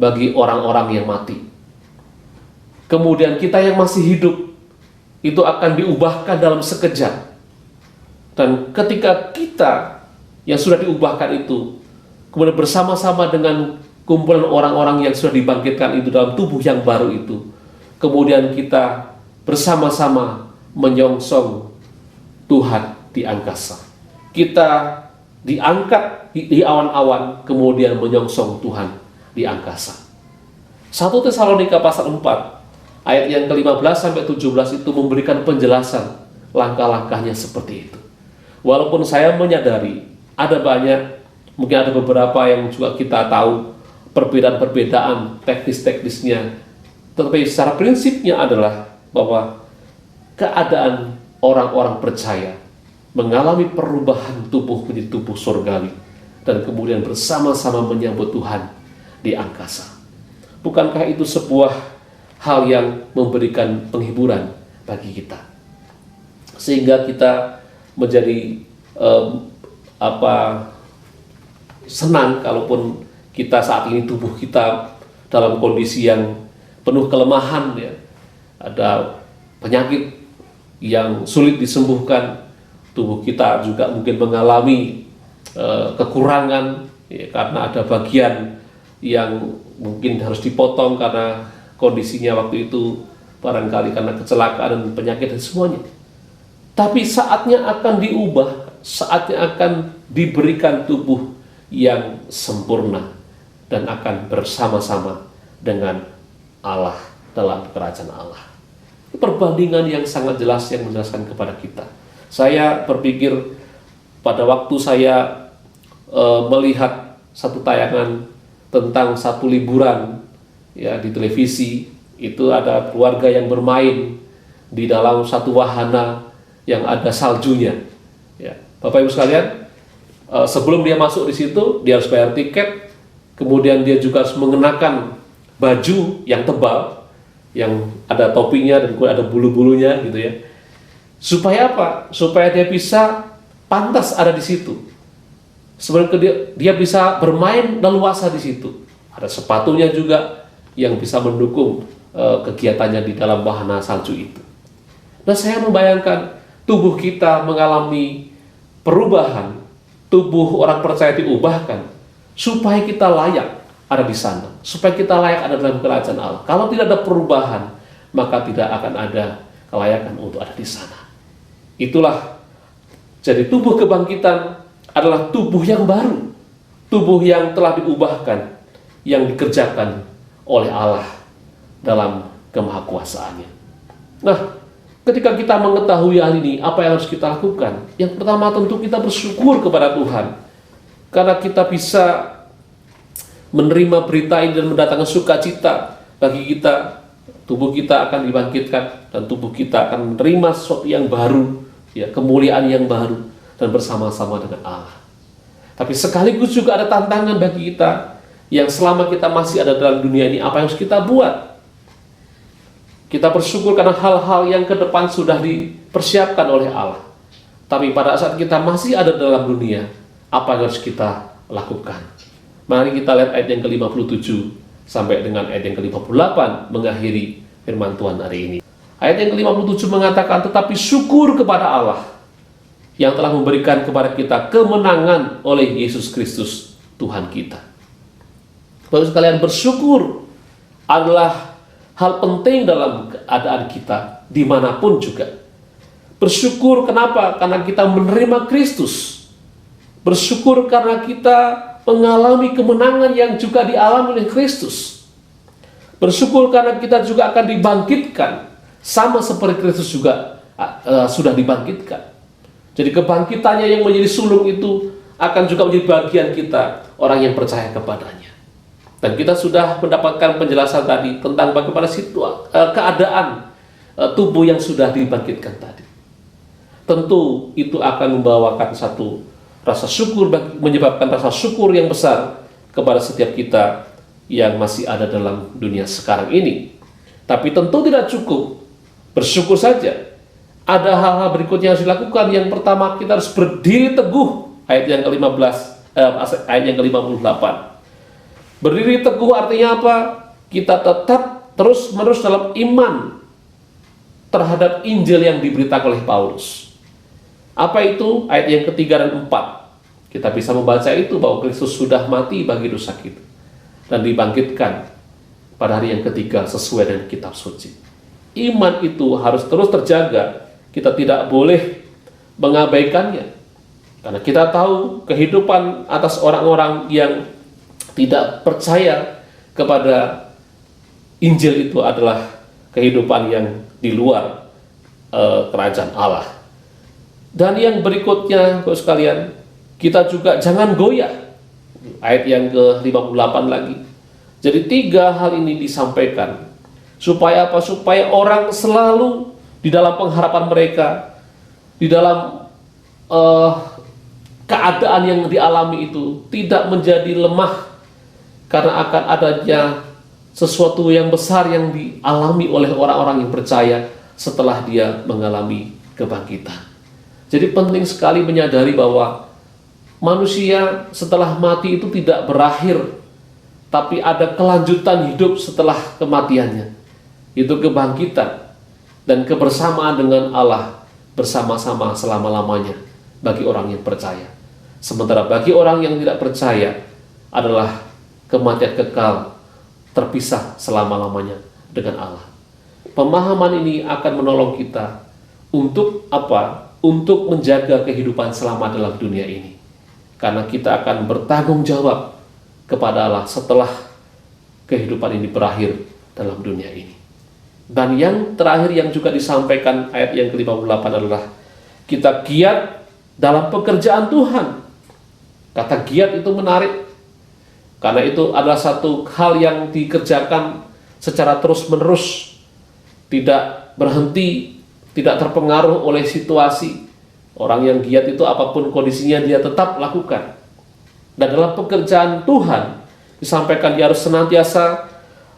Speaker 4: bagi orang-orang yang mati. Kemudian kita yang masih hidup itu akan diubahkan dalam sekejap. Dan ketika kita yang sudah diubahkan itu kemudian bersama-sama dengan kumpulan orang-orang yang sudah dibangkitkan itu dalam tubuh yang baru itu, kemudian kita bersama-sama menyongsong Tuhan di angkasa. Kita diangkat di awan-awan, kemudian menyongsong Tuhan di angkasa. 1 Tesalonika pasal 4 ayat yang ke-15 sampai 17 itu memberikan penjelasan langkah-langkahnya seperti itu. Walaupun saya menyadari ada banyak, mungkin ada beberapa yang juga kita tahu perbedaan-perbedaan teknis-teknisnya, tetapi secara prinsipnya adalah bahwa keadaan orang-orang percaya mengalami perubahan tubuh menjadi tubuh surgawi dan kemudian bersama-sama menyambut Tuhan di angkasa. Bukankah itu sebuah hal yang memberikan penghiburan bagi kita, sehingga kita menjadi senang kalaupun kita saat ini tubuh kita dalam kondisi yang penuh kelemahan, ya, ada penyakit yang sulit disembuhkan, tubuh kita juga mungkin mengalami kekurangan, ya, karena ada bagian yang mungkin harus dipotong karena kondisinya waktu itu barangkali karena kecelakaan dan penyakit dan semuanya. Tapi saatnya akan diubah, saatnya akan diberikan tubuh yang sempurna dan akan bersama-sama dengan Allah dalam kerajaan Allah. Perbandingan yang sangat jelas yang menjelaskan kepada kita. Saya berpikir pada waktu saya melihat satu tayangan tentang satu liburan ya di televisi, itu ada keluarga yang bermain di dalam satu wahana yang ada saljunya. Ya, Bapak Ibu sekalian, sebelum dia masuk di situ, dia harus bayar tiket, kemudian dia juga harus mengenakan baju yang tebal, yang ada topinya dan ada bulu-bulunya gitu ya. Supaya apa? Supaya dia bisa pantas ada di situ. Sebenarnya dia bisa bermain leluasa di situ. Ada sepatunya juga yang bisa mendukung kegiatannya di dalam wahana salju itu. Nah, saya membayangkan tubuh kita mengalami perubahan, tubuh orang percaya diubahkan supaya kita layak ada di sana, supaya kita layak ada dalam kerajaan Allah. Kalau tidak ada perubahan, maka tidak akan ada kelayakan untuk ada di sana. Itulah jadi tubuh kebangkitan adalah tubuh yang baru, tubuh yang telah diubahkan, yang dikerjakan oleh Allah dalam kemahakuasaannya. Nah, ketika kita mengetahui hal ini, apa yang harus kita lakukan? Yang pertama tentu kita bersyukur kepada Tuhan, karena kita bisa menerima berita ini dan mendatangkan sukacita bagi kita. Tubuh kita akan dibangkitkan dan tubuh kita akan menerima sesuatu yang baru, ya, kemuliaan yang baru dan bersama-sama dengan Allah. Tapi sekaligus juga ada tantangan bagi kita yang selama kita masih ada dalam dunia ini, apa yang harus kita buat? Kita bersyukur karena hal-hal yang ke depan sudah dipersiapkan oleh Allah. Tapi pada saat kita masih ada dalam dunia, apa yang harus kita lakukan? Mari kita lihat ayat yang ke-57 sampai dengan ayat yang ke-58 mengakhiri firman Tuhan hari ini. Ayat yang ke-57 mengatakan, tetapi syukur kepada Allah yang telah memberikan kepada kita kemenangan oleh Yesus Kristus Tuhan kita. Bapak sekalian, bersyukur adalah hal penting dalam keadaan kita dimanapun juga. Bersyukur kenapa? Karena kita menerima Kristus. Bersyukur karena kita mengalami kemenangan yang juga dialami oleh Kristus. Bersyukur karena kita juga akan dibangkitkan sama seperti Kristus juga sudah dibangkitkan. Jadi kebangkitannya yang menjadi sulung itu akan juga menjadi bagian kita, orang yang percaya kepadanya. Dan kita sudah mendapatkan penjelasan tadi tentang bagaimana keadaan tubuh yang sudah dibangkitkan tadi. Tentu itu akan membawakan satu rasa syukur, menyebabkan rasa syukur yang besar kepada setiap kita yang masih ada dalam dunia sekarang ini. Tapi tentu tidak cukup bersyukur saja. Ada hal-hal berikutnya yang harus dilakukan. Yang pertama, kita harus berdiri teguh. Ayat yang ke-15, ayat yang ke-58. Berdiri teguh artinya apa? Kita tetap terus-menerus dalam iman terhadap Injil yang diberitakan oleh Paulus. Apa itu? Ayat yang ketiga dan 4. Kita bisa membaca itu bahwa Kristus sudah mati bagi dosa kita dan dibangkitkan pada hari yang ketiga sesuai dengan kitab suci. Iman itu harus terus terjaga. Kita tidak boleh mengabaikannya. Karena kita tahu kehidupan atas orang-orang yang tidak percaya kepada Injil itu adalah kehidupan yang di luar kerajaan Allah. Dan yang berikutnya, Bapak sekalian, kita juga jangan goyah. Ayat yang ke-58 lagi. Jadi 3 hal ini disampaikan. Supaya apa? Supaya orang selalu di dalam pengharapan mereka, di dalam keadaan yang dialami itu tidak menjadi lemah karena akan adanya sesuatu yang besar yang dialami oleh orang-orang yang percaya setelah dia mengalami kebangkitan. Jadi penting sekali menyadari bahwa manusia setelah mati itu tidak berakhir, tapi ada kelanjutan hidup setelah kematiannya. Itu kebangkitan dan kebersamaan dengan Allah bersama-sama selama-lamanya bagi orang yang percaya. Sementara bagi orang yang tidak percaya adalah kematian kekal terpisah selama-lamanya dengan Allah. Pemahaman ini akan menolong kita untuk apa? Untuk menjaga kehidupan selama dalam dunia ini. Karena kita akan bertanggung jawab kepada Allah setelah kehidupan ini berakhir dalam dunia ini. Dan yang terakhir yang juga disampaikan ayat yang ke-58 adalah kita giat dalam pekerjaan Tuhan. Kata giat itu menarik, karena itu adalah satu hal yang dikerjakan secara terus-menerus, tidak berhenti, tidak terpengaruh oleh situasi. Orang yang giat itu apapun kondisinya dia tetap lakukan. Dan dalam pekerjaan Tuhan disampaikan dia harus senantiasa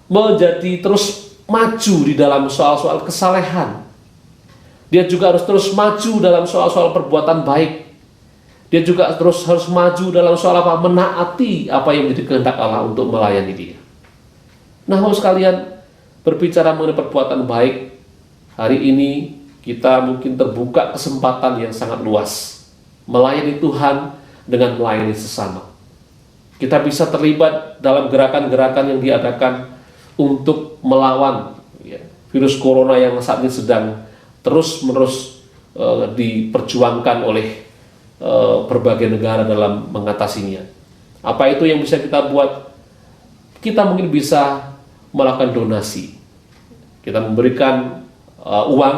Speaker 4: menjadi terus maju di dalam soal-soal kesalehan. Dia juga harus terus maju dalam soal-soal perbuatan baik. Dia juga terus harus maju dalam soal apa? Menaati apa yang menjadi kehendak Allah untuk melayani dia. Nah, mau sekalian, berbicara mengenai perbuatan baik, hari ini kita mungkin terbuka kesempatan yang sangat luas melayani Tuhan dengan melayani sesama. Kita bisa terlibat dalam gerakan-gerakan yang diadakan untuk melawan virus corona yang saat ini sedang terus-menerus diperjuangkan oleh berbagai negara dalam mengatasinya. Apa itu yang bisa kita buat? Kita mungkin bisa melakukan donasi. Kita memberikan uang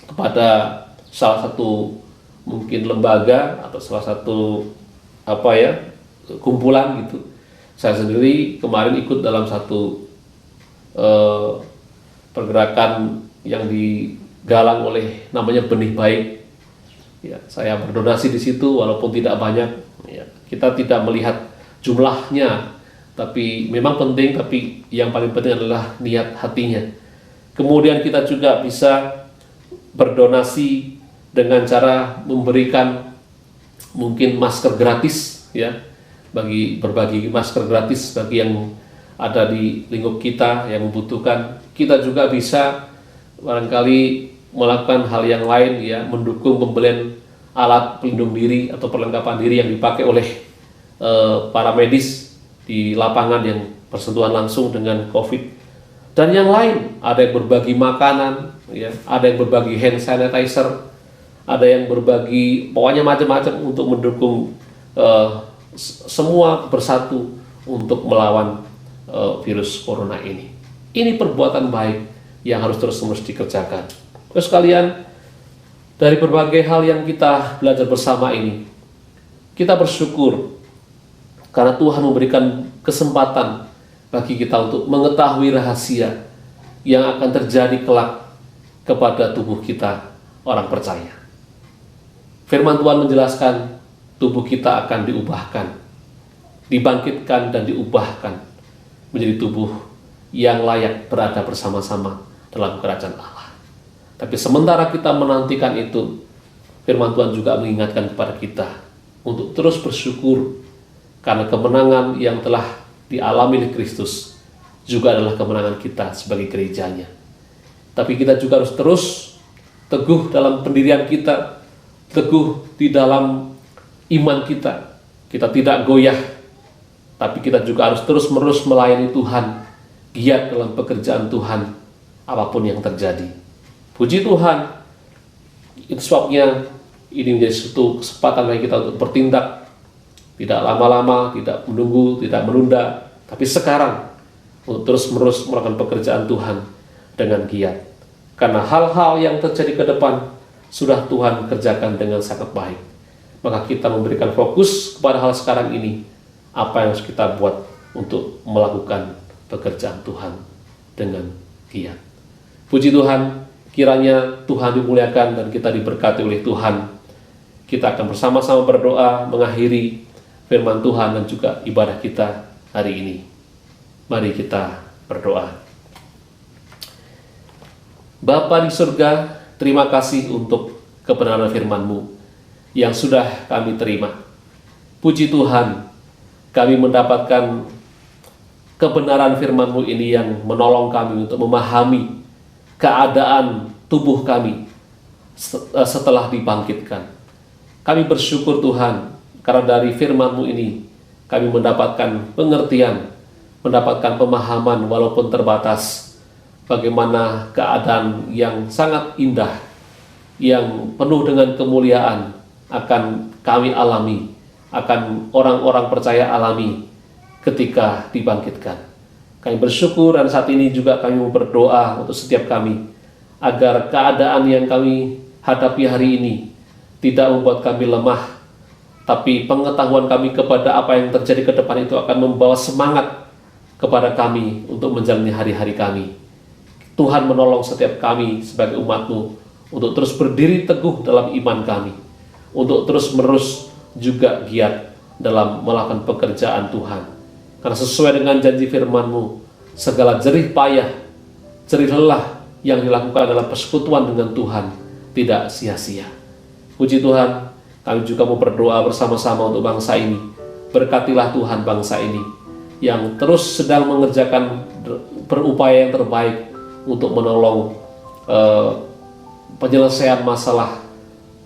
Speaker 4: kepada salah satu mungkin lembaga atau salah satu kumpulan gitu. Saya sendiri kemarin ikut dalam satu pergerakan yang digalang oleh namanya Benih Baik. Ya, saya berdonasi di situ walaupun tidak banyak. Ya, kita tidak melihat jumlahnya, tapi memang penting. Tapi yang paling penting adalah niat hatinya. Kemudian kita juga bisa berdonasi dengan cara memberikan mungkin masker gratis, ya, berbagi masker gratis bagi yang ada di lingkup kita yang membutuhkan. Kita juga bisa barangkali melakukan hal yang lain, ya, mendukung pembelian alat pelindung diri atau perlengkapan diri yang dipakai oleh para medis di lapangan yang bersentuhan langsung dengan COVID. Dan yang lain, ada yang berbagi makanan, ya, ada yang berbagi hand sanitizer, ada yang berbagi, pokoknya macam-macam untuk mendukung semua bersatu untuk melawan virus corona ini. Ini perbuatan baik yang harus terus-menerus dikerjakan. Terus kalian, dari berbagai hal yang kita belajar bersama ini, kita bersyukur karena Tuhan memberikan kesempatan bagi kita untuk mengetahui rahasia yang akan terjadi kelak kepada tubuh kita, orang percaya. Firman Tuhan menjelaskan tubuh kita akan diubahkan, dibangkitkan dan diubahkan menjadi tubuh yang layak berada bersama-sama dalam kerajaan Allah. Tapi sementara kita menantikan itu, firman Tuhan juga mengingatkan kepada kita untuk terus bersyukur karena kemenangan yang telah dialami oleh Kristus juga adalah kemenangan kita sebagai gerejanya. Tapi kita juga harus terus teguh dalam pendirian kita, teguh di dalam iman kita. Kita tidak goyah, tapi kita juga harus terus-menerus melayani Tuhan, giat dalam pekerjaan Tuhan apapun yang terjadi. Puji Tuhan, itu sebabnya ini menjadi suatu kesempatan bagi kita untuk bertindak, tidak lama-lama, tidak menunggu, tidak menunda, tapi sekarang untuk terus-menerus melakukan pekerjaan Tuhan dengan giat. Karena hal-hal yang terjadi ke depan sudah Tuhan kerjakan dengan sangat baik. Maka kita memberikan fokus kepada hal sekarang ini, apa yang harus kita buat untuk melakukan pekerjaan Tuhan dengan giat. Puji Tuhan, kiranya Tuhan dimuliakan dan kita diberkati oleh Tuhan. Kita akan bersama-sama berdoa mengakhiri firman Tuhan dan juga ibadah kita hari ini. Mari kita berdoa. Bapa di surga, terima kasih untuk kebenaran firman-Mu yang sudah kami terima. Puji Tuhan, kami mendapatkan kebenaran firman-Mu ini yang menolong kami untuk memahami keadaan tubuh kami setelah dibangkitkan. Kami bersyukur Tuhan, karena dari firman-Mu ini kami mendapatkan pengertian mendapatkan pemahaman walaupun terbatas bagaimana keadaan yang sangat indah, yang penuh dengan kemuliaan akan kami alami, akan orang-orang percaya alami ketika dibangkitkan. Kami bersyukur dan saat ini juga kami berdoa untuk setiap kami agar keadaan yang kami hadapi hari ini tidak membuat kami lemah, tapi pengetahuan kami kepada apa yang terjadi ke depan itu akan membawa semangat kepada kami untuk menjalani hari-hari kami. Tuhan menolong setiap kami sebagai umat-Mu untuk terus berdiri teguh dalam iman kami, untuk terus-menerus juga giat dalam melakukan pekerjaan Tuhan. Karena sesuai dengan janji firman-Mu, segala jerih payah, jerih lelah yang dilakukan dalam persekutuan dengan Tuhan tidak sia-sia. Puji Tuhan, kami juga mau berdoa bersama-sama untuk bangsa ini. Berkatilah Tuhan bangsa ini yang terus sedang mengerjakan berupaya yang terbaik untuk menolong penyelesaian masalah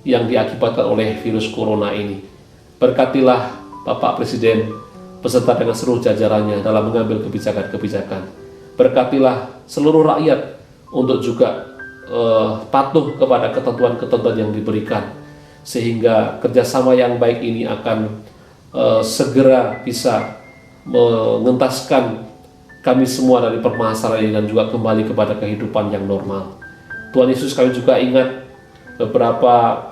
Speaker 4: yang diakibatkan oleh virus corona ini. Berkatilah Bapak Presiden beserta dengan seluruh jajarannya dalam mengambil kebijakan-kebijakan. Berkatilah seluruh rakyat untuk juga patuh kepada ketentuan-ketentuan yang diberikan, sehingga kerjasama yang baik ini akan segera bisa mengentaskan kami semua dari permasalahan ini dan juga kembali kepada kehidupan yang normal. Tuhan Yesus, kami juga ingat beberapa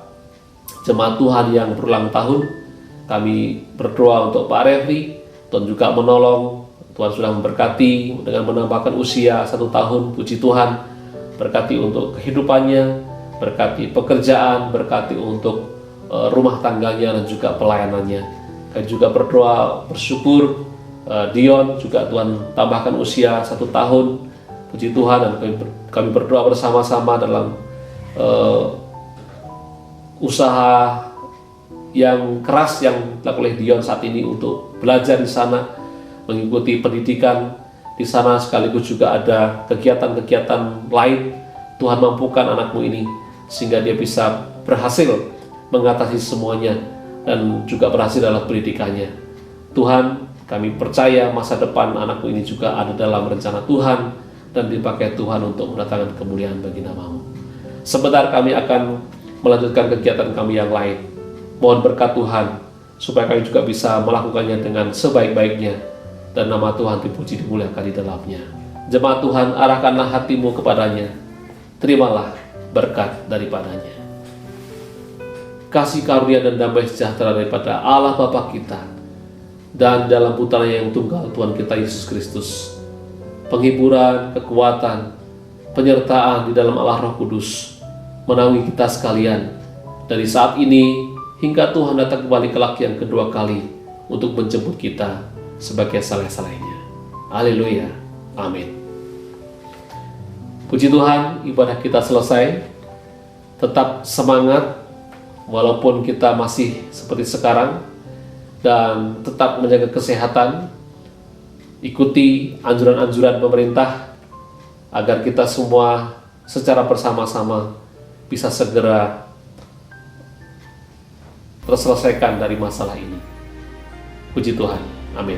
Speaker 4: jemaat Tuhan yang berulang tahun. Kami berdoa untuk Pak Refli, Tuhan juga menolong, Tuhan sudah memberkati dengan menambahkan usia 1 tahun, puji Tuhan. Berkati untuk kehidupannya, berkati pekerjaan, berkati untuk rumah tangganya dan juga pelayanannya. Kami juga berdoa, bersyukur Dion juga Tuhan tambahkan usia 1 tahun, puji Tuhan, dan kami berdoa bersama-sama dalam usaha yang keras yang dilakukan oleh Dion saat ini untuk belajar di sana, mengikuti pendidikan di sana, sekaligus juga ada kegiatan-kegiatan lain. Tuhan mampukan anakmu ini sehingga dia bisa berhasil mengatasi semuanya dan juga berhasil dalam pendidikannya. Tuhan, kami percaya masa depan anakku ini juga ada dalam rencana Tuhan dan dipakai Tuhan untuk mendatangkan kemuliaan bagi nama-Mu. Sebentar kami akan melanjutkan kegiatan kami yang lain. Mohon berkat Tuhan supaya kami juga bisa melakukannya dengan sebaik-baiknya dan nama Tuhan dipuji dimuliakan di dalamnya. Jemaat Tuhan, arahkanlah hatimu kepadanya, terimalah berkat daripadanya. Kasih karunia dan damai sejahtera daripada Allah Bapa kita dan dalam putranya yang tunggal Tuhan kita Yesus Kristus, penghiburan, kekuatan, penyertaan di dalam Allah Roh Kudus menaungi kita sekalian dari saat ini hingga Tuhan datang kembali kelak yang kedua kali untuk menjemput kita sebagai saleh-salehnya. Haleluya. Amin. Puji Tuhan, ibadah kita selesai. Tetap semangat walaupun kita masih seperti sekarang, dan tetap menjaga kesehatan. Ikuti anjuran-anjuran pemerintah agar kita semua secara bersama-sama bisa segera terselesaikan dari masalah ini. Puji Tuhan. Amin.